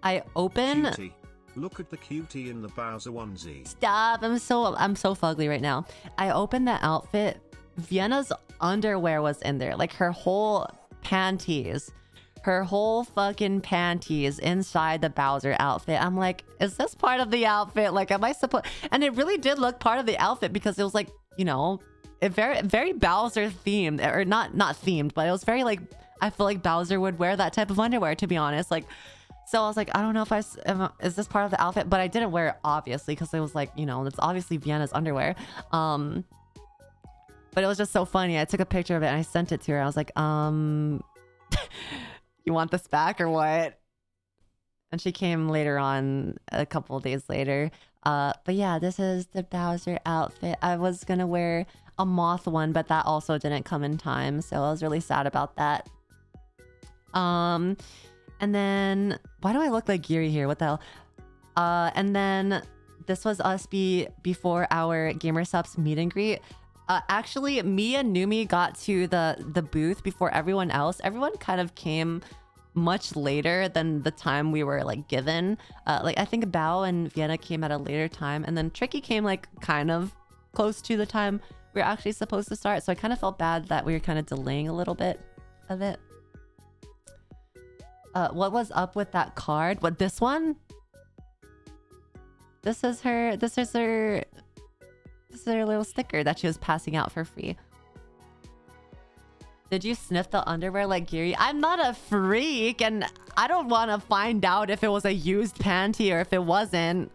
I open. Cutie. Look at the cutie in the Bowser onesie. Stop! I'm so fugly right now. I opened the outfit. Vienna's underwear was in there, like her whole panties. Her whole fucking panties inside the Bowser outfit. I'm like, is this part of the outfit? Like, am I supposed? And it really did look part of the outfit because it was like, you know, it very Bowser themed, or not themed, but it was very like, I feel like Bowser would wear that type of underwear, to be honest. Like, so I was like, I don't know if is this part of the outfit, but I didn't wear it obviously because it was like, you know, it's obviously Vienna's underwear. But it was just so funny. I took a picture of it and I sent it to her. I was like, you want this back or what? And she came later on, a couple of days later. But yeah, this is the Bowser outfit. I was gonna wear a moth one, but that also didn't come in time, so I was really sad about that. And then why do I look like Geary here? What the hell? And then this was us before our Gamer Supps meet and greet. Actually, me and Numi got to the booth before everyone else. Everyone kind of came much later than the time we were like given. Like I think Bao and Vienna came at a later time, and then Tricky came like kind of close to the time we were actually supposed to start. So I kind of felt bad that we were kind of delaying a little bit of it. What was up with that card? What, this one? This is her little sticker that she was passing out for free. Did you sniff the underwear like Giri? I'm not a freak, and I don't want to find out if it was a used panty or if it wasn't.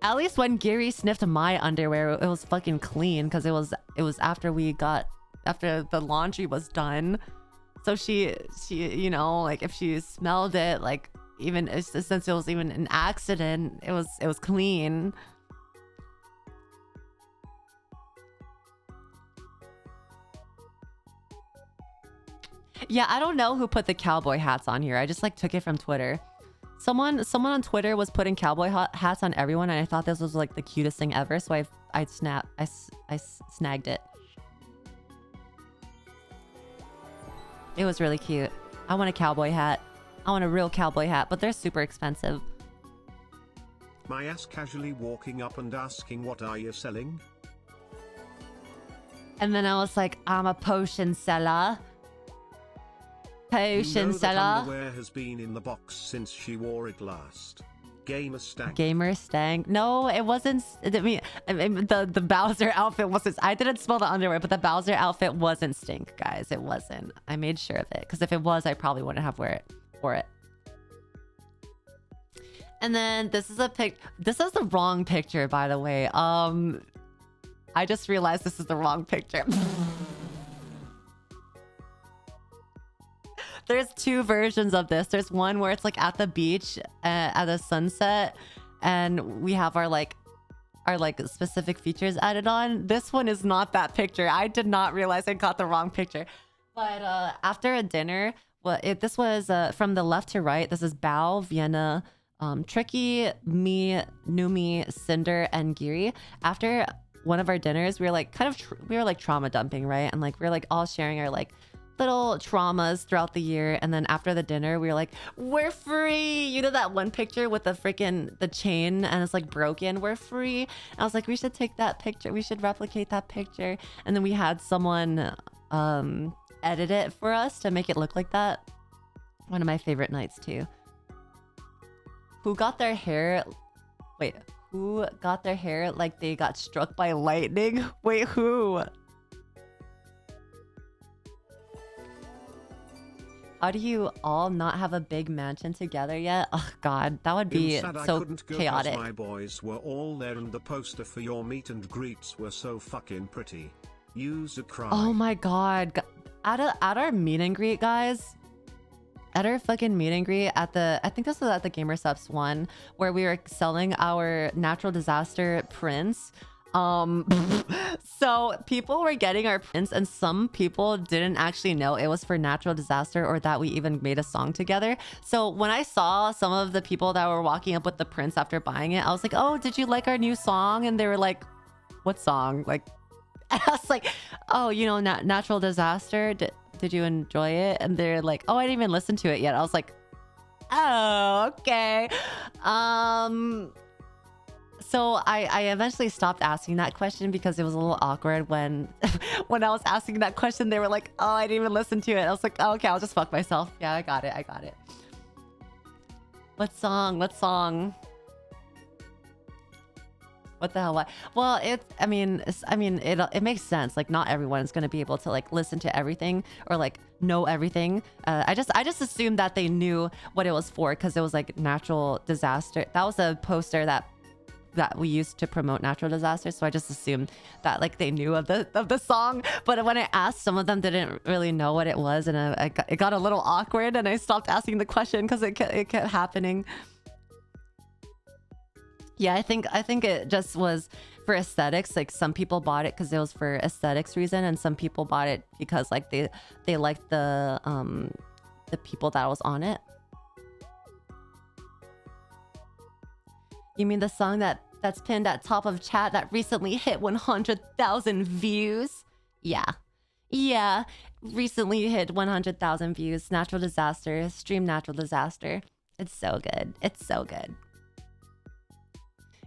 At least when Giri sniffed my underwear, it was fucking clean because it was after the laundry was done. So she you know, like if she smelled it, like even since it was even an accident, it was clean. Yeah, I don't know who put the cowboy hats on here. I just like took it from Twitter. Someone on Twitter was putting cowboy hats on everyone, and I thought this was like the cutest thing ever. So I snagged it. It was really cute. I want a cowboy hat. I want a real cowboy hat, but they're super expensive. My ass casually walking up and asking, "What are you selling?" And then I was like, "I'm a potion seller." Potion seller. That underwear has been in the box since she wore it last. Gamer stank. Gamer stank. No, it wasn't. I mean, the Bowser outfit wasn't. I didn't smell the underwear, but the Bowser outfit wasn't stink, guys. It wasn't. I made sure of it, because if it was, I probably wouldn't have wore it. And then this is a pic. This is the wrong picture, by the way. I just realized this is the wrong picture. There's two versions of this. There's one where it's like at the beach at the sunset, and we have our specific features added on. This one is not that picture. I did not realize I got the wrong picture. But after a dinner, this was from the left to right. This is Bao, Vienna, Tricky, me, Numi, Cinder, and Giri. After one of our dinners, we were like trauma dumping, right? And like we were like all sharing our like little traumas throughout the year. And then after the dinner, we were like, we're free. You know that one picture with the chain and it's like broken? We're free. And I was like, we should take that picture. We should replicate that picture. And then we had someone edit it for us to make it look like that. One of my favorite nights too. Who got their hair like they got struck by lightning? Wait, who? How do you all not have a big mansion together yet? Oh god, that would be so chaotic. My boys were all there and the poster for your meet and greets were so fucking pretty. Yuzu cry. Oh my god. At our meet and greet, guys. At our fucking meet and greet I think this was at the Gamer Supps one, where we were selling our natural disaster prints. So people were getting our prints, and some people didn't actually know it was for natural disaster or that we even made a song together. So when I saw some of the people that were walking up with the prints after buying it, I was like, oh, did you like our new song? And they were like, what song? Like, I was like, oh, you know, natural disaster. Did you enjoy it? And they're like, oh, I didn't even listen to it yet. I was like, oh, okay. So I eventually stopped asking that question because it was a little awkward when I was asking that question. They were like, oh, I didn't even listen to it. I was like, oh, okay, I'll just fuck myself. Yeah, I got it. What song? What the hell? What? Well, it makes sense. Like, not everyone is going to be able to like listen to everything or like know everything. I just assumed that they knew what it was for because it was like natural disaster. That was a poster that we used to promote natural disasters, so I just assumed that like they knew of the song. But when I asked, some of them didn't really know what it was, and it got a little awkward, and I stopped asking the question because it kept happening. Yeah, I think it just was for aesthetics. Like, some people bought it because it was for aesthetics reason, and some people bought it because like they liked the people that was on it. You mean the song that's pinned at top of chat that recently hit 100,000 views? Yeah, recently hit 100,000 views. Natural disaster, stream natural disaster. It's so good.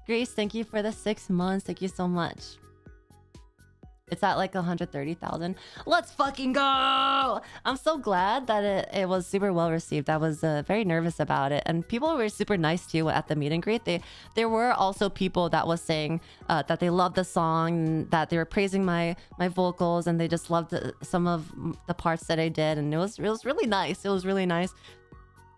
Grace, thank you for the 6 months. Thank you so much. It's at like 130,000. Let's fucking go! I'm so glad that it was super well received. I was very nervous about it, and people were super nice too at the meet and greet. There were also people that was saying that they loved the song, that they were praising my vocals, and they just loved some of the parts that I did, and it was really nice. It was really nice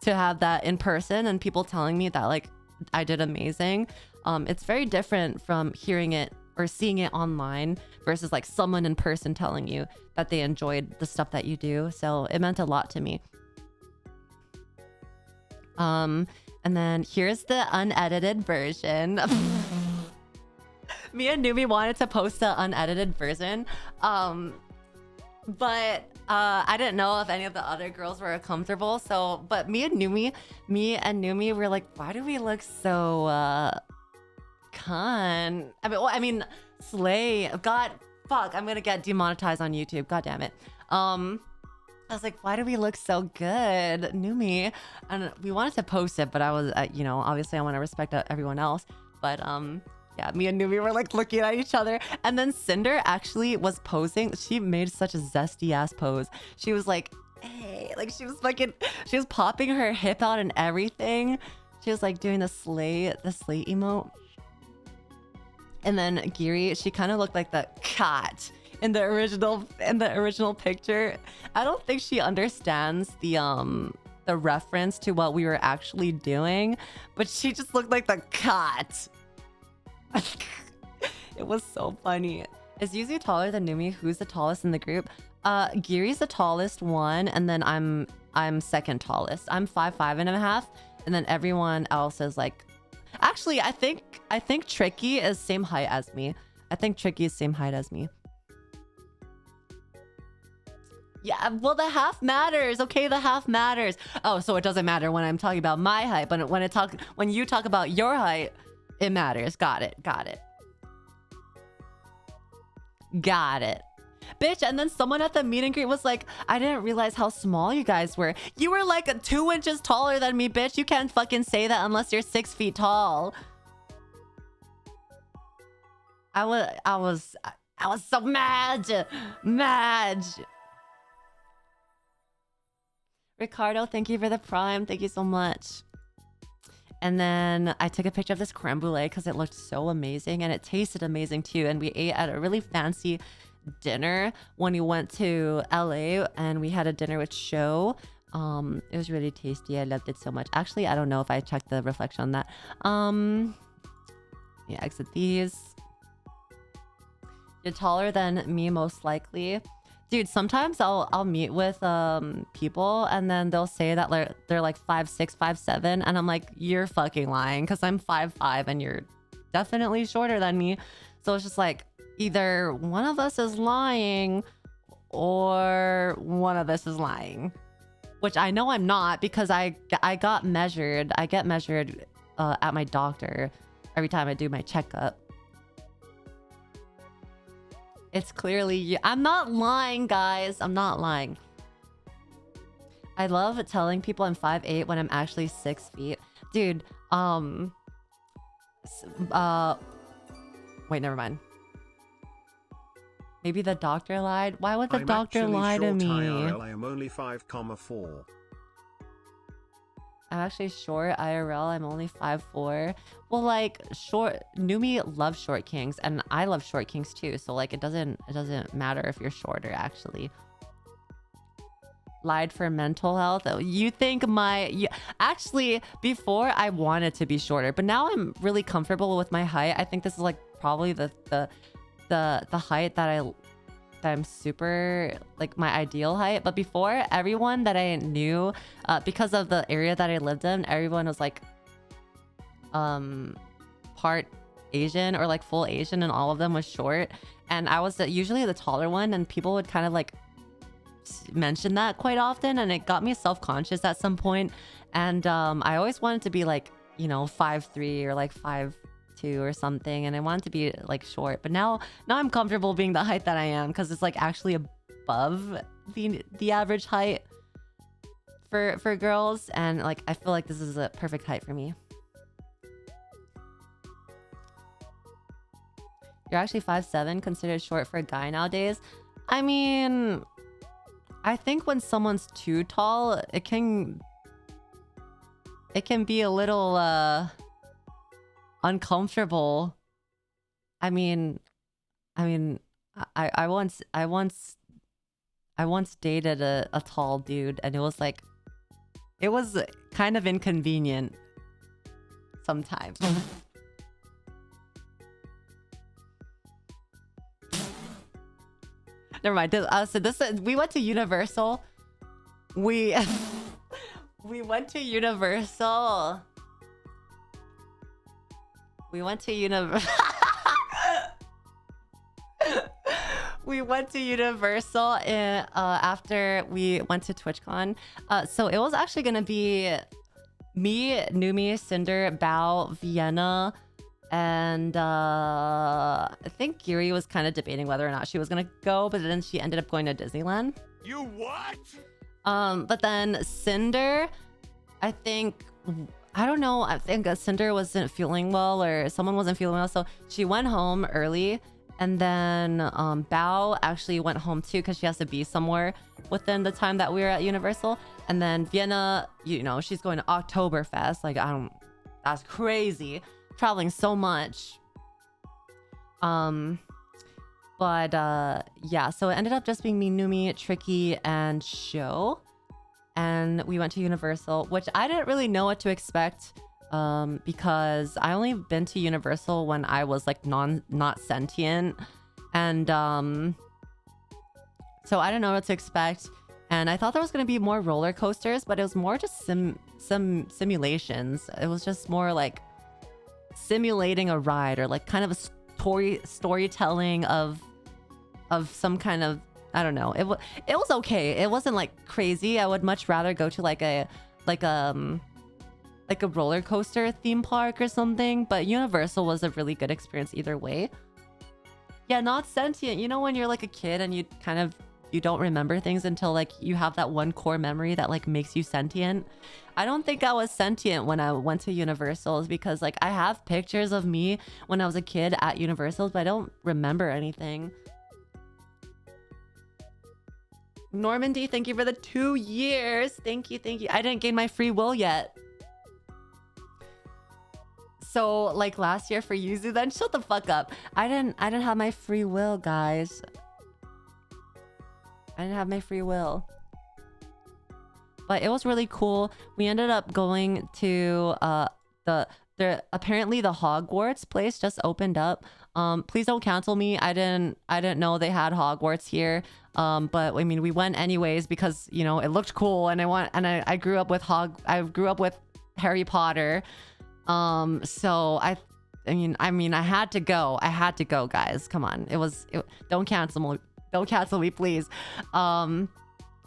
to have that in person and people telling me that like I did amazing. It's very different from hearing it or seeing it online versus like someone in person telling you that they enjoyed the stuff that you do. So it meant a lot to me. And then here's the unedited version. Me and Numi wanted to post the unedited version, but I didn't know if any of the other girls were comfortable. So, but me and Numi were like, why do we look so I mean, slay. God, fuck, I'm gonna get demonetized on YouTube. God damn it. I was like, why do we look so good, Numi? And we wanted to post it, but I was, you know, obviously I want to respect everyone else. But yeah, me and Numi were like looking at each other, and then Cinder actually was posing. She made such a zesty ass pose. She was like, hey, like she was popping her hip out and everything. She was like doing the slay emote. And then Giri, she kind of looked like the cat in the original picture. I don't think she understands the reference to what we were actually doing, but she just looked like the cat. It was so funny. Is Yuzu taller than Numi? Who's the tallest in the group? Giri's the tallest one, and then I'm second tallest. I'm 5'5.5", and then everyone else is like. Actually, I think Tricky is same height as me. I think Tricky is same height as me. Yeah, well, the half matters. Okay, the half matters. Oh, so it doesn't matter when I'm talking about my height, but when you talk about your height, it matters. Got it. Bitch, and then someone at the meet and greet was like, I didn't realize how small you guys were. You were like 2 inches taller than me, bitch. You can't fucking say that unless you're 6 feet tall. I was so mad. Ricardo, thank you for the prime. Thank you so much. And then I took a picture of this creme brulee because it looked so amazing and it tasted amazing too. And we ate at a really fancy dinner when we went to LA, and we had a dinner with Show. It was really tasty. I loved it so much. Actually, I don't know if I checked the reflection on that. Yeah, exit these. You're taller than me, most likely. Dude, sometimes I'll meet with people and then they'll say that they're like 5'6", 5'7", and I'm like, you're fucking lying, because I'm 5'5" and you're definitely shorter than me. So it's just like, either one of us is lying or one of us is lying, which I know I'm not, because I got measured. I get measured at my doctor every time I do my checkup. It's clearly you. I'm not lying, guys. I'm not lying. I love telling people I'm 5'8" when I'm actually 6 feet. Dude, wait, never mind. Maybe the doctor lied? Why would the doctor lie to me? IRL, I am only 5,4. I'm actually short IRL. I'm only 5'4". Well, like, Numi loves short kings, and I love short kings too. So like, it doesn't matter if you're shorter. Actually, lied for mental health. You think actually, before I wanted to be shorter, but now I'm really comfortable with my height. I think this is like probably the height that I'm super, like, my ideal height. But before, everyone that I knew, because of the area that I lived in, everyone was like part Asian or like full Asian, and all of them was short, and I was usually the taller one, and people would kind of like mention that quite often, and it got me self-conscious at some point. And I always wanted to be like, you know, 5'3" or like 5'2" or something, and I wanted to be like short. But now I'm comfortable being the height that I am, because it's like actually above the average height for girls, and like I feel like this is a perfect height for me. You're actually 5'7", considered short for a guy nowadays. I mean, I think when someone's too tall, it can be a little uncomfortable. I once dated a tall dude, and it was kind of inconvenient sometimes. Never mind. We went to Universal. We went to Universal. We went to Universal after we went to TwitchCon. So it was actually gonna be me, Numi, Cinder, Bao, Vienna, and I think Giri was kind of debating whether or not she was gonna go, but then she ended up going to Disneyland. You what? But then Cinder, I think Cinder wasn't feeling well, or someone wasn't feeling well, so she went home early. And then Bao actually went home too because she has to be somewhere within the time that we were at Universal. And then Vienna, she's going to Oktoberfest. That's crazy. Traveling so much. Yeah, so it ended up just being me, Numi, Tricky, and Sho. And we went to Universal, which I didn't really know what to expect. Because I only been to Universal when I was like not sentient, and so I didn't know what to expect. And I thought there was gonna be more roller coasters, but it was more just some simulations. It was just more like simulating a ride, or like kind of a storytelling of some kind of, I don't know. It was okay. It wasn't like crazy. I would much rather go to like a roller coaster theme park or something, but Universal was a really good experience either way. Yeah, not sentient. When you're like a kid and you don't remember things until like you have that one core memory that like makes you sentient. I don't think I was sentient when I went to Universal's, because like I have pictures of me when I was a kid at Universal's, but I don't remember anything. Normandy, thank you for the 2 years. Thank you. I didn't gain my free will yet. So like last year for Yuzu, then shut the fuck up. I didn't have my free will, guys. I didn't have my free will. But it was really cool. We ended up going to apparently the Hogwarts place just opened up. Please don't cancel me. I didn't know they had Hogwarts here. But I mean, we went anyways because it looked cool, and I grew up with Harry Potter. So I had to go. Guys. Come on. Don't cancel me, please.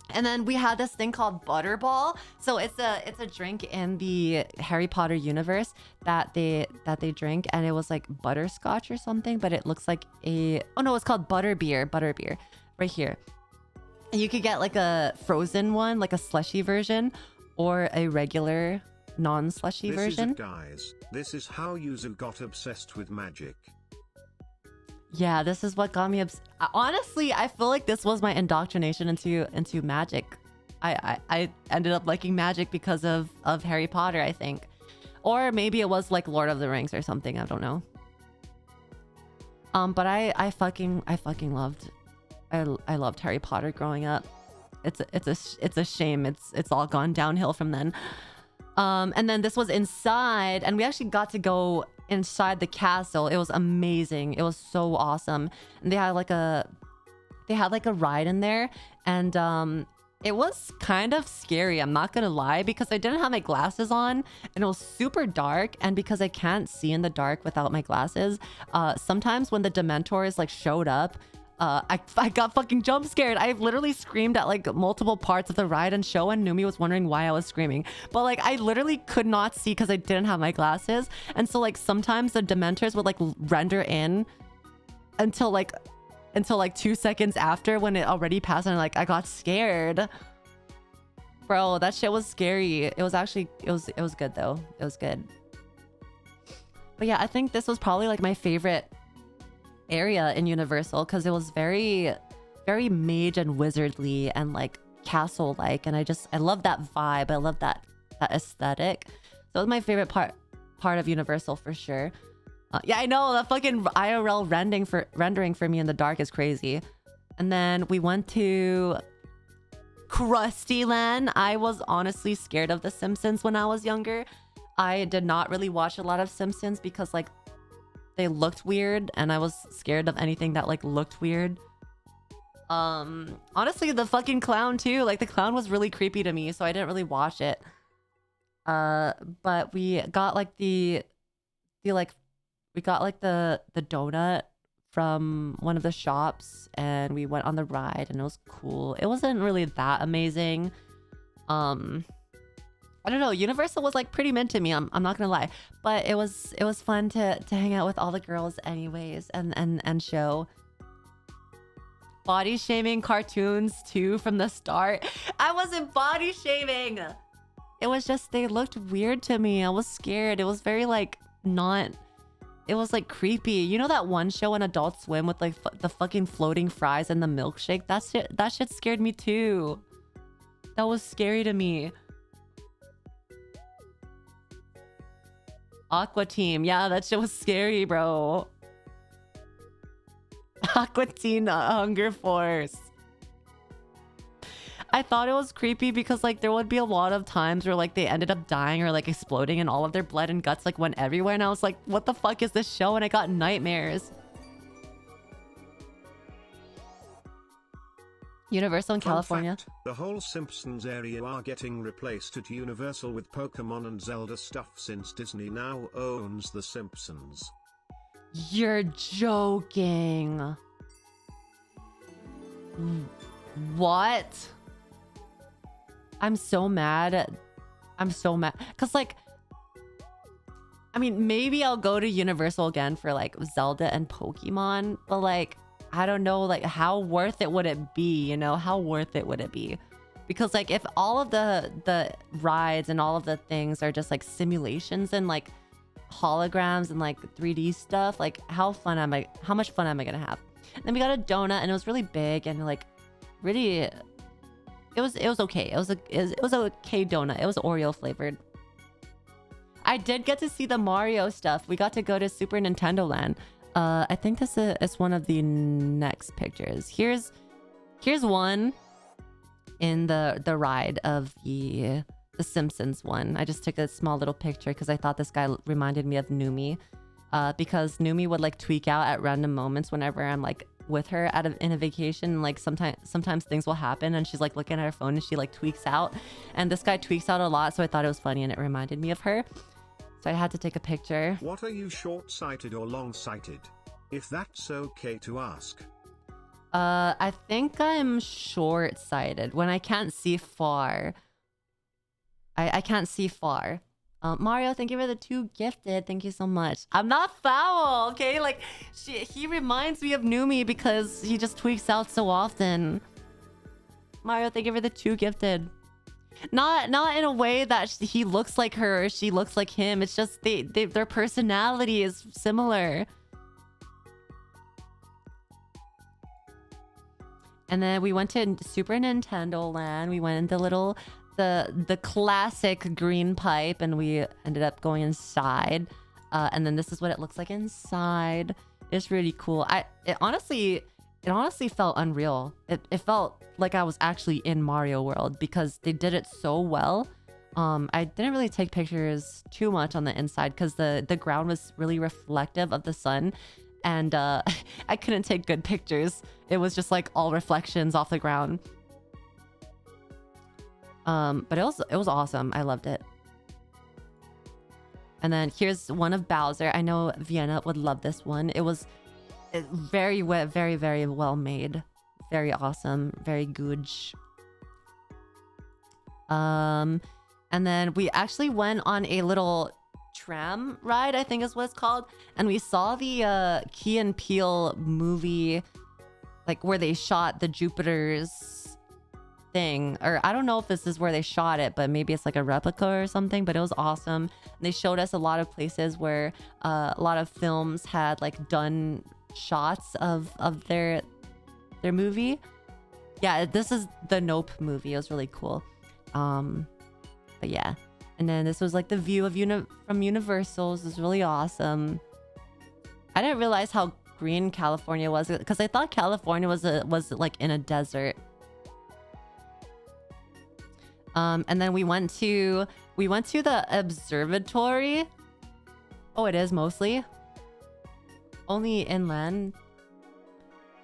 And then we had this thing called Butterball. So it's a drink in the Harry Potter universe that they drink, and it was like butterscotch or something, but it looks like it's called butterbeer right here. And you could get like a frozen one, like a slushy version, or a regular non-slushy version. Guys, this is how Yuzu got obsessed with magic. Yeah, this is what got me honestly, I feel like this was my indoctrination into magic. I ended up liking magic because of Harry Potter, I think. Or maybe it was like Lord of the Rings or something, I don't know. But I fucking loved Harry Potter growing up. It's a shame it's all gone downhill from then. And then this was inside, and we actually got to go inside the castle. It was amazing. It was so awesome. And they had like a ride in there, and it was kind of scary, I'm not gonna lie, because I didn't have my glasses on, and it was super dark, and because I can't see in the dark without my glasses, sometimes when the Dementors like showed up, I got fucking jump scared. I literally screamed at like multiple parts of the ride and show, and Numi was wondering why I was screaming. But like I literally could not see because I didn't have my glasses. And so like sometimes the Dementors would like render in until like 2 seconds after, when it already passed, and like I got scared. Bro, that shit was scary. It was good though. It was good. But yeah, I think this was probably like my favorite area in Universal because it was very, very mage and wizardly and like castle-like, and I love that vibe. I love that aesthetic. So it was my favorite part of Universal for sure. Yeah, I know, the fucking IRL rendering for me in the dark is crazy. And then we went to Krusty Land. I was honestly scared of The Simpsons when I was younger. I did not really watch a lot of Simpsons because like they looked weird, and I was scared of anything that like looked weird. Honestly, the fucking clown too. Like the clown was really creepy to me, so I didn't really watch it. But we got like the donut from one of the shops, and we went on the ride, and it was cool. It wasn't really that amazing. I don't know. Universal was like pretty meant to me. I'm not gonna lie, but it was fun to hang out with all the girls, anyways, and show. Body shaming cartoons too from the start. I wasn't body shaming. It was just they looked weird to me. I was scared. It was very like not. It was like creepy. You know that one show on Adult Swim with like the fucking floating fries and the milkshake? That shit scared me too. That was scary to me. Aqua Team. Yeah, that shit was scary, bro. Aqua Teen Hunger Force. I thought it was creepy because like there would be a lot of times where like they ended up dying or like exploding, and all of their blood and guts like went everywhere, and I was like, what the fuck is this show? And I got nightmares. Universal in California. Fact, the whole Simpsons area are getting replaced at Universal with Pokemon and Zelda stuff since Disney now owns the Simpsons. You're joking. What? I'm so mad. I'm so mad. Because, like, I mean, maybe I'll go to Universal again for, like, Zelda and Pokemon. But, like, I don't know, like, how worth it would it be? You know, how worth it would it be? Because, like, if all of the rides and all of the things are just, like, simulations and, like, holograms and, like, 3D stuff, like, how much fun am I gonna have? And then we got a donut, and it was really big and, like, really... It was okay. It was a okay donut. It was Oreo flavored. I did get to see the Mario stuff. We got to go to Super Nintendo Land. I think this is one of the next pictures. Here's one in the ride of the Simpsons one. I just took a small little picture because I thought this guy reminded me of Numi. Because Numi would like tweak out at random moments whenever I'm like with her in a vacation. Like sometimes things will happen and she's like looking at her phone and she like tweaks out, and this guy tweaks out a lot, so I thought it was funny and it reminded me of her, so I had to take a picture. What are you, short-sighted or long-sighted? If that's okay to ask. I think I'm short-sighted when I can't see far. I can't see far. Mario, thank you for the 2 gifted. Thank you so much. I'm not foul, okay? Like, he reminds me of Numi because he just tweaks out so often. Mario, thank you for the 2 gifted. Not in a way that he looks like her or she looks like him. It's just their personality is similar. And then we went to Super Nintendo Land. We went into the classic green pipe, and we ended up going inside. And then this is what it looks like inside. It's really cool. It honestly felt unreal. It felt like I was actually in Mario World because they did it so well. I didn't really take pictures too much on the inside because the ground was really reflective of the sun, and I couldn't take good pictures. It was just like all reflections off the ground. But it was awesome. I loved it. And then here's one of Bowser. I know Vienna would love this one. It was very, very well made. Very awesome. Very good. And then we actually went on a little tram ride, I think is what it's called. And we saw the Key and Peele movie, like where they shot the Jupiter's thing, or I don't know if this is where they shot it, but maybe it's like a replica or something. But it was awesome. And they showed us a lot of places where a lot of films had like done shots of their movie. Yeah, this is the Nope movie. It was really cool. But yeah, and then this was like the view of from Universal's. It was really awesome. I didn't realize how green California was because I thought California was like in a desert. And then we went to the observatory. Oh, it is mostly only inland.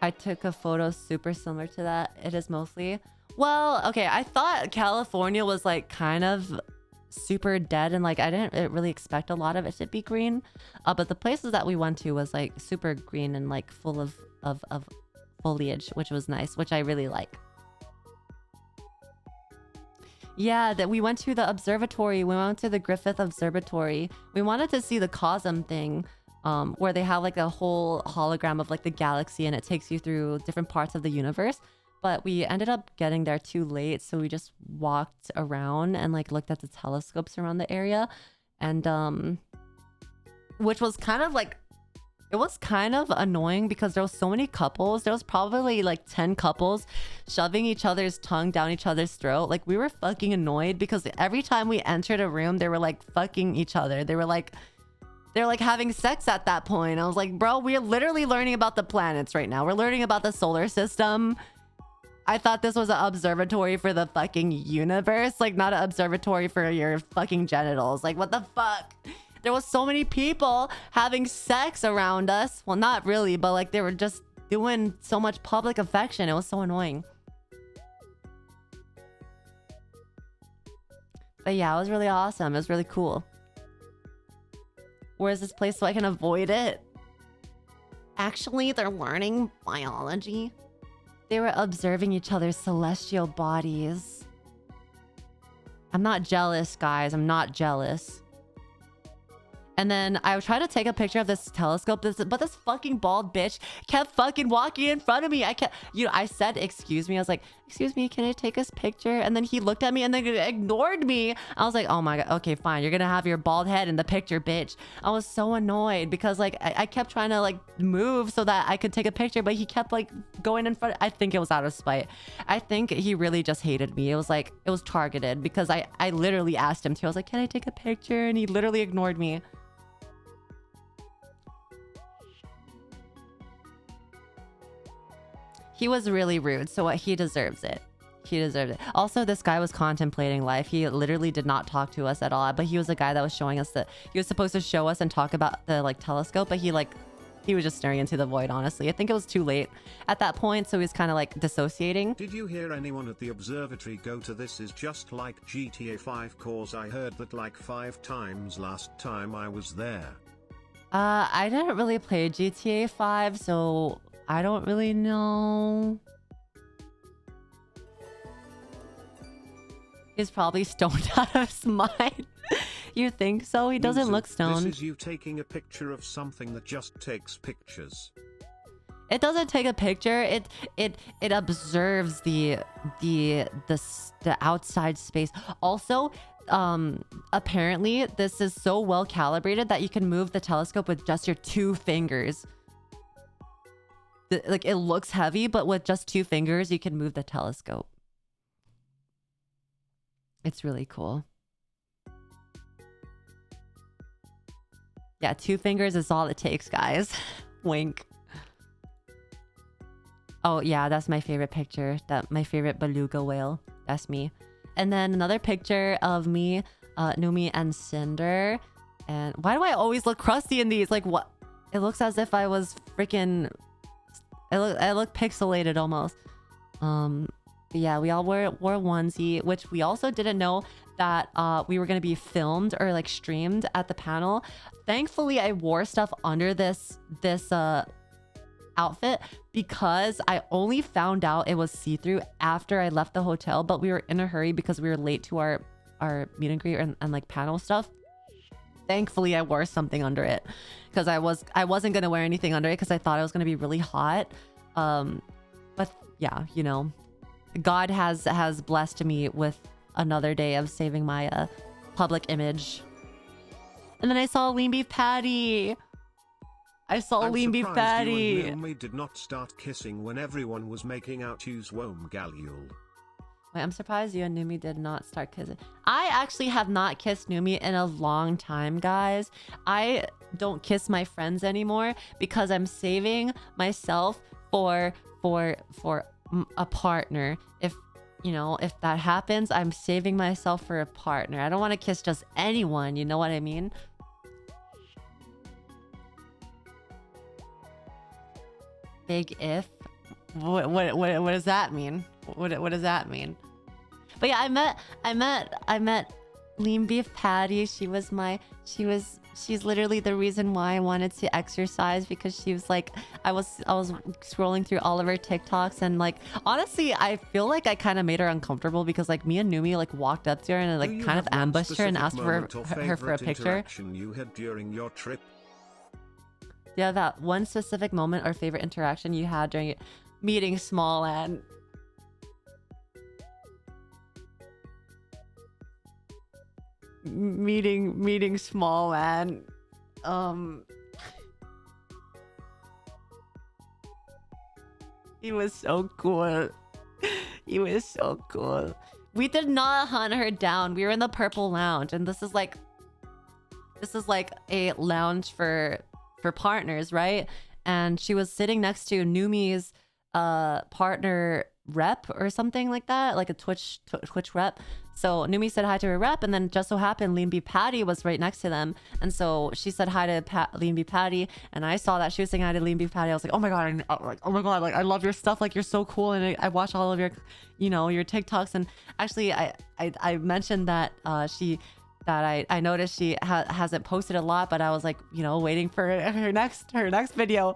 I took a photo super similar to that. It is mostly. Well, okay, I thought California was like kind of super dead and like I didn't really expect a lot of it to be green. But the places that we went to was like super green and like full of foliage, which was nice, which I really like. Yeah, that we went to the observatory. We went to the Griffith Observatory. We wanted to see the Cosm thing, where they have like a whole hologram of like the galaxy and it takes you through different parts of the universe. But we ended up getting there too late, so we just walked around and like looked at the telescopes around the area, and which was kind of like, it was kind of annoying because there was so many couples. There was probably like 10 couples shoving each other's tongue down each other's throat. Like we were fucking annoyed because every time we entered a room, they were like fucking each other. They're like having sex at that point. I was like, bro, we're literally learning about the planets right now. We're learning about the solar system. I thought this was an observatory for the fucking universe, like not an observatory for your fucking genitals. Like what the fuck? There was so many people having sex around us. Well, not really, but like they were just doing so much public affection. It was so annoying. But yeah, it was really awesome. It was really cool. Where is this place so I can avoid it? Actually, they're learning biology. They were observing each other's celestial bodies. I'm not jealous, guys. I'm not jealous. And then I would try to take a picture of this telescope, but this fucking bald bitch kept fucking walking in front of me. I said, excuse me. I was like, excuse me, can I take this picture? And then he looked at me and then ignored me. I was like, oh my God, okay, fine. You're gonna have your bald head in the picture, bitch. I was so annoyed because like I kept trying to like move so that I could take a picture, but he kept like going in front. I think it was out of spite. I think he really just hated me. It was like, it was targeted because I literally asked him to. I was like, can I take a picture? And he literally ignored me. He was really rude, so what, he deserves it. He deserved it. Also, this guy was contemplating life. He literally did not talk to us at all, but he was a guy that was showing us that he was supposed to show us and talk about the like telescope, but he was just staring into the void, honestly. I think it was too late at that point, so he was kind of like dissociating. Did you hear anyone at the observatory go to This Is Just Like GTA 5? Cause I heard that like 5 times last time I was there. I didn't really play GTA 5, so I don't really know. He's probably stoned out of his mind. You think so? He doesn't look stoned. This is you taking a picture of something that just takes pictures. It doesn't take a picture. It observes the outside space. Also, apparently this is so well calibrated that you can move the telescope with just your 2 fingers. Like it looks heavy, but with just 2 fingers you can move the telescope. It's really cool. Yeah, 2 fingers is all it takes, guys. Wink. Oh yeah, that's my favorite picture. My favorite beluga whale. That's me. And then another picture of me, Numi and Cinder. And why do I always look crusty in these? Like what? It looks as if I was freaking... I look pixelated almost. Yeah, we all wore onesie, which we also didn't know that we were gonna be filmed or like streamed at the panel. Thankfully, I wore stuff under this outfit because I only found out it was see-through after I left the hotel, but we were in a hurry because we were late to our meet and greet and like panel stuff. Thankfully, I wore something under it because I wasn't gonna wear anything under it because I thought it was gonna be really hot. But yeah, you know, God has blessed me with another day of saving my public image. And then I saw a lean beef patty. I saw I'm Lean Beef surprised Patty. you and Naomi did not start kissing when everyone was making out Yuzu Galule. Wait, I'm surprised you and Numi did not start kissing. I actually have not kissed Numi in a long time, guys. I don't kiss my friends anymore because I'm saving myself for a partner. If you know, if that happens, I'm saving myself for a partner. I don't want to kiss just anyone. You know what I mean? Big if. What does that mean? What does that mean? But yeah, I met Lean Beef Patty. She's literally the reason why I wanted to exercise, because she was like, I was scrolling through all of her TikToks, and like honestly I feel like I kind of made her uncomfortable, because like me and Numi like walked up to her and like kind of ambushed her and asked for her for a picture. You had during your trip? Yeah, that one specific moment or favorite interaction you had during meeting Small and meeting Small and he was so cool. He was so cool. We did not hunt her down. We were in the purple lounge, and this is like a lounge for partners, right? And she was sitting next to Numi's partner rep or something like that, like a Twitch rep. So Numi said hi to her rep, and then just so happened Lean Beef Patty was right next to them, and so she said hi to Lean Beef Patty, and I saw that she was saying hi to Lean Beef Patty. I was like, oh my god, like I love your stuff, like you're so cool, and I watch all of your, you know, your TikToks. And actually I mentioned that I noticed she hasn't posted a lot, but I was like, you know, waiting for her next video.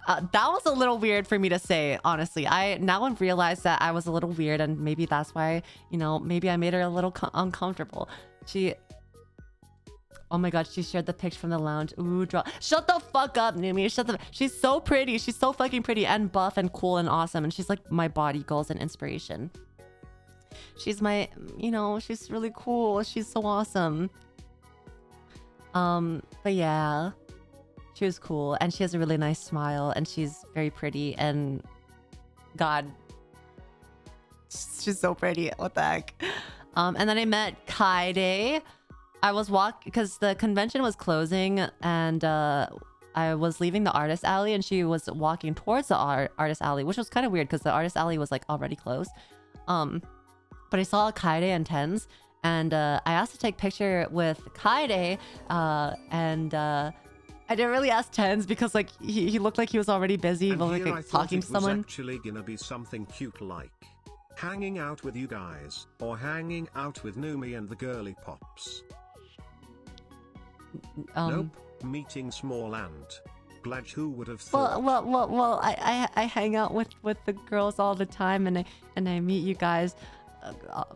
That was a little weird for me to say, honestly. I now realized that I was a little weird, and maybe that's why, you know, maybe I made her a little uncomfortable. Oh my god, she shared the pics from the lounge. Ooh, shut the fuck up, Numi. She's so pretty. She's so fucking pretty and buff and cool and awesome, and she's like my body goals and inspiration. She's my, you know, she's really cool. She's so awesome. But yeah, she was cool, and she has a really nice smile, and she's very pretty, and god, she's so pretty. What the heck? And then I met Kaide. I was because the convention was closing, and I was leaving the artist alley, and she was walking towards the artist alley, which was kind of weird because the artist alley was like already closed. But I saw Kaide and Tens, and I asked to take picture with Kaide, and I didn't really ask Tens because like he looked like he was already busy, but like talking to someone. Actually gonna be something cute like hanging out with you guys, or hanging out with Numi and the girly pops. Nope, meeting Small Ant. Glad who would have thought. Well, I hang out with the girls all the time, and I meet you guys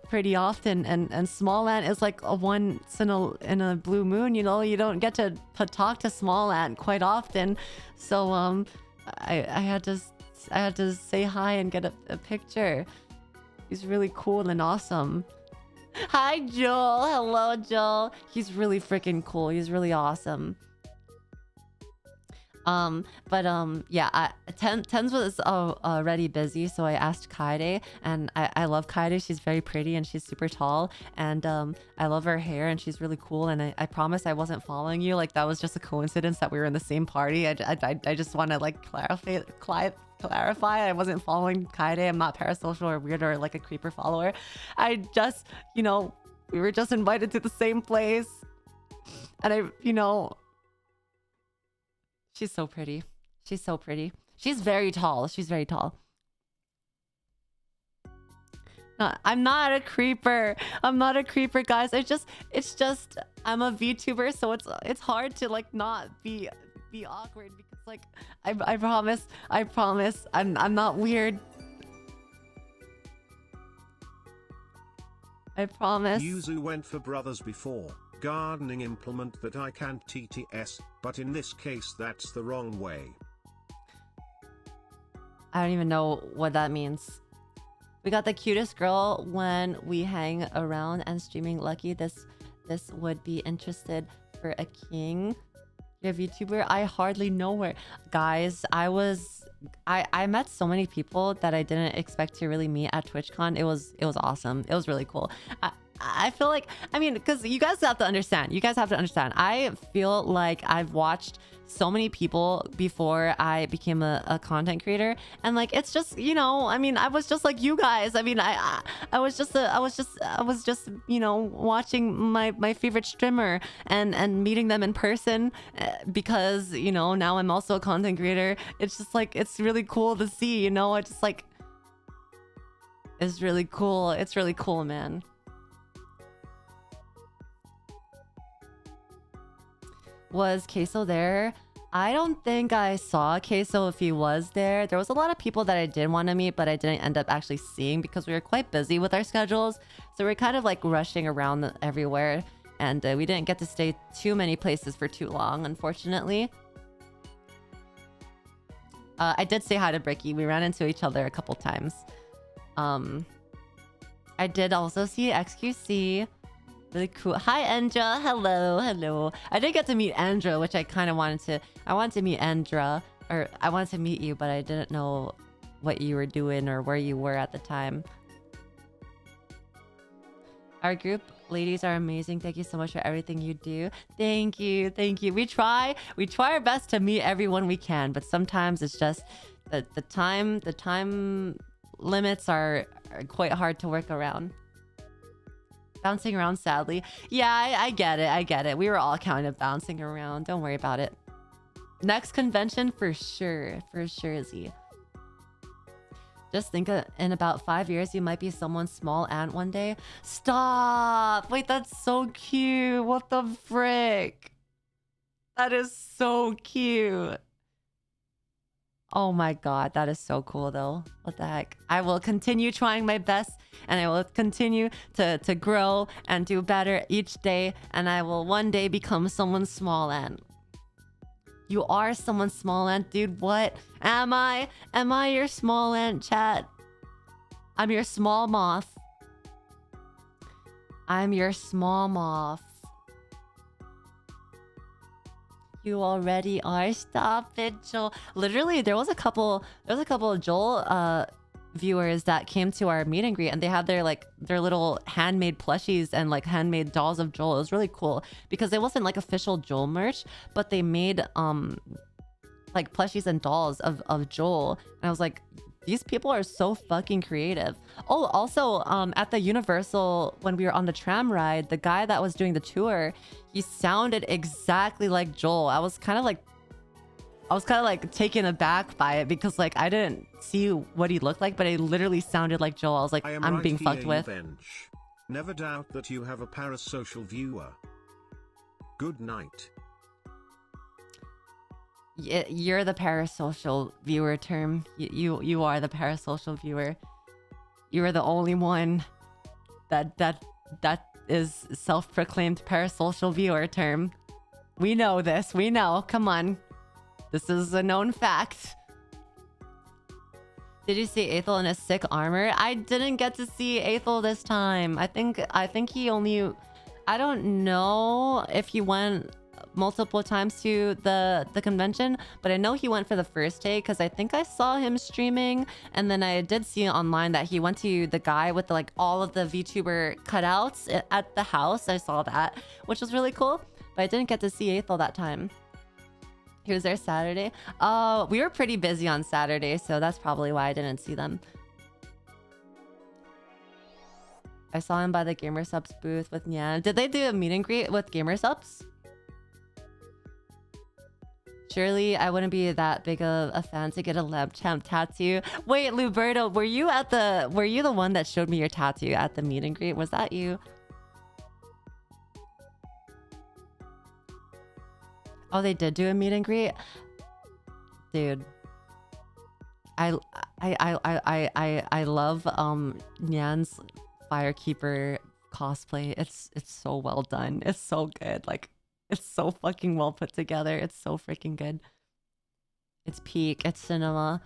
pretty often, and Small Ant is like a once in a blue moon, you know. You don't get to talk to Small Ant quite often, so I had to say hi and get a picture. He's really cool and awesome. Hi Joel. Hello Joel. He's really freaking cool. He's really awesome. Yeah, Tens was already busy, so I asked Kaide, and I love Kaide. She's very pretty, and she's super tall, and I love her hair, and she's really cool, and I promise I wasn't following you. Like, that was just a coincidence that we were in the same party. I just want to like clarify I wasn't following Kaide. I'm not parasocial or weird or like a creeper follower. I just, you know, we were just invited to the same place, and she's so pretty. She's so pretty. She's very tall. She's very tall. No, I'm not a creeper. I'm not a creeper, guys. It's just I'm a VTuber, so it's hard to like not be awkward, because like I promise I'm not weird. I promise. Yuzu went for brothers before. Gardening implement that I can't TTS, but in this case that's the wrong way. I don't even know what that means. We got the cutest girl when we hang around and streaming. Lucky this would be interested for a king. You're a VTuber? I hardly know her. Guys, I met so many people that I didn't expect to really meet at TwitchCon. It was awesome. It was really cool. I feel like, I mean, because you guys have to understand. I feel like I've watched so many people before I became a content creator, and like it's just, you know, I mean, I was just like you guys. I mean, I was just you know, watching my favorite streamer and meeting them in person, because, you know, now I'm also a content creator. It's just like, it's really cool to see, you know. It's just like, it's really cool. It's really cool, man. Was Queso there? I don't think I saw Queso if he was there. There was a lot of people that I did want to meet, but I didn't end up actually seeing because we were quite busy with our schedules. So we're kind of like rushing around everywhere, and we didn't get to stay too many places for too long, unfortunately. I did say hi to Bricky. We ran into each other a couple times. I did also see XQC. Really cool. Hi, Andra. Hello, hello. I did get to meet Andra, which I kind of wanted to. I wanted to meet Andra, or I wanted to meet you, but I didn't know what you were doing or where you were at the time. Our group ladies are amazing. Thank you so much for everything you do. Thank you, thank you. We try our best to meet everyone we can, but sometimes it's just the time limits are quite hard to work around. Bouncing around, sadly. Yeah, I get it. We were all kind of bouncing around. Don't worry about it. Next convention for sure. For sure, Z. Just think in about 5 years, you might be someone's small aunt one day. Stop! Wait, that's so cute. What the frick? That is so cute. Oh my god, that is so cool though. What the heck? I will continue trying my best, and I will continue to grow and do better each day, and I will one day become someone's small aunt. You are someone's small aunt, dude. What? Am I? Am I your small aunt, chat? I'm your small moth. I'm your small moth. You already are. Stop it, Joel. Literally, there was a couple of Joel viewers that came to our meet and greet, and they had their little handmade plushies and like handmade dolls of Joel. It was really cool because it wasn't like official Joel merch, but they made like plushies and dolls of Joel. And I was like, these people are so fucking creative. Oh, also, at the Universal, when we were on the tram ride, the guy that was doing the tour, he sounded exactly like Joel. I was kind of like taken aback by it because like I didn't see what he looked like, but it literally sounded like Joel. I was like, I'm being fucked with. Never doubt that you have a parasocial viewer. Good night. You're the parasocial viewer term. You are the parasocial viewer. You are the only one that is self-proclaimed parasocial viewer term. We know this. We know. Come on. This is a known fact. Did you see Aethel in his sick armor? I didn't get to see Aethel this time. I think he only... I don't know if he went multiple times to the convention, but I know he went for the first day because I think I saw him streaming, and then I did see online that he went to the guy with like all of the VTuber cutouts at the house. I saw that, which was really cool, but I didn't get to see Aethel that time. He was there Saturday. We were pretty busy on Saturday, so that's probably why I didn't see them. I saw him by the Gamer Supps booth with Nyan. Did they do a meet and greet with Gamer Supps? Surely I wouldn't be that big of a fan to get a lamp champ tattoo. Wait, Luberto, were you the one that showed me your tattoo at the meet and greet? Was that you? Oh, they did do a meet and greet? Dude. I love Nyan's Firekeeper cosplay. It's so well done. It's so good. Like, it's so fucking well put together. It's so freaking good. It's peak. It's cinema.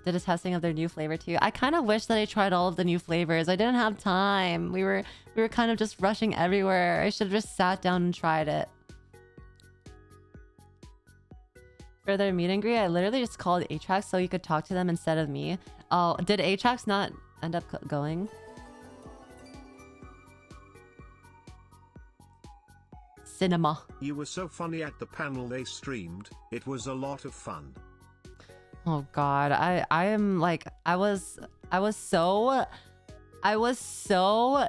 Did a testing of their new flavor too. I kind of wish that I tried all of the new flavors. I didn't have time. We were kind of just rushing everywhere. I should have just sat down and tried it. For their meet and greet, I literally just called Atrax so you could talk to them instead of me. Oh, did Atrax not end up going? Cinema. You were so funny at the panel they streamed. It was a lot of fun. Oh God, I am like I was so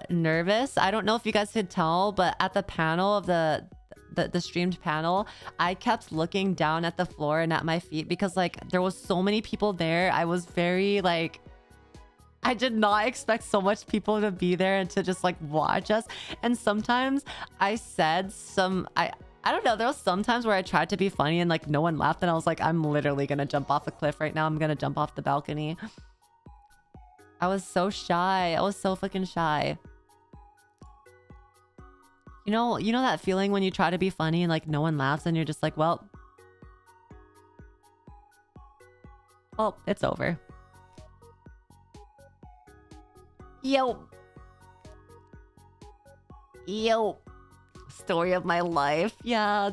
nervous. I don't know if you guys could tell, but at the panel of the streamed panel, I kept looking down at the floor and at my feet because like there was so many people there. I was very like, I did not expect so much people to be there and to just like watch us. And sometimes I said I don't know, there was sometimes where I tried to be funny and like no one laughed and I was like, I'm literally gonna jump off a cliff right now. I'm gonna jump off the balcony. I was so shy. I was so fucking shy. You know that feeling when you try to be funny and like no one laughs and you're just like, well, it's over. Yo. Story of my life. Yeah,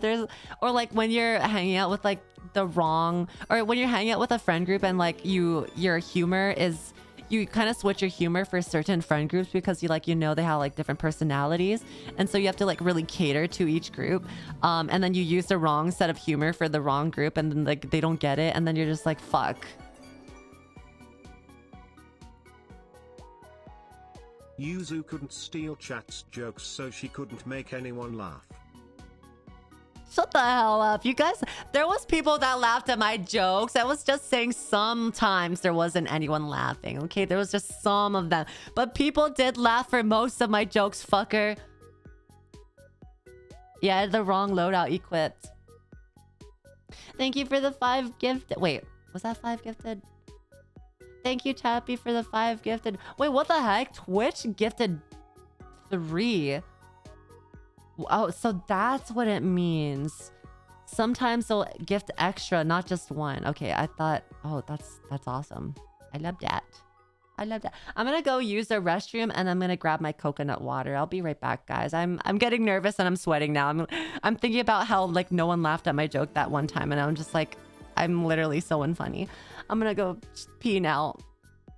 or like when you're hanging out with like the wrong, or when you're hanging out with a friend group and like your humor is, you kind of switch your humor for certain friend groups because you know they have like different personalities, and so you have to like really cater to each group, and then you use the wrong set of humor for the wrong group and then like they don't get it and then you're just like, fuck. Yuzu couldn't steal chat's jokes, so she couldn't make anyone laugh. Shut the hell up. You guys, there was people that laughed at my jokes. I was just saying sometimes there wasn't anyone laughing, okay? There was just some of them. But people did laugh for most of my jokes, fucker. Yeah, I had the wrong loadout equipped. Thank you for the 5 gifted. Wait, was that 5 gifted? Thank you, Tappy, for the 5 gifted. Wait, what the heck? Twitch gifted 3. Oh, so that's what it means. Sometimes they'll gift extra, not just 1. Okay, I thought, oh, that's awesome. I love that. I love that. I'm gonna go use the restroom and I'm gonna grab my coconut water. I'll be right back, guys. I'm getting nervous and I'm sweating now. I'm thinking about how like no one laughed at my joke that one time and I'm just like, I'm literally so unfunny. I'm gonna go pee now.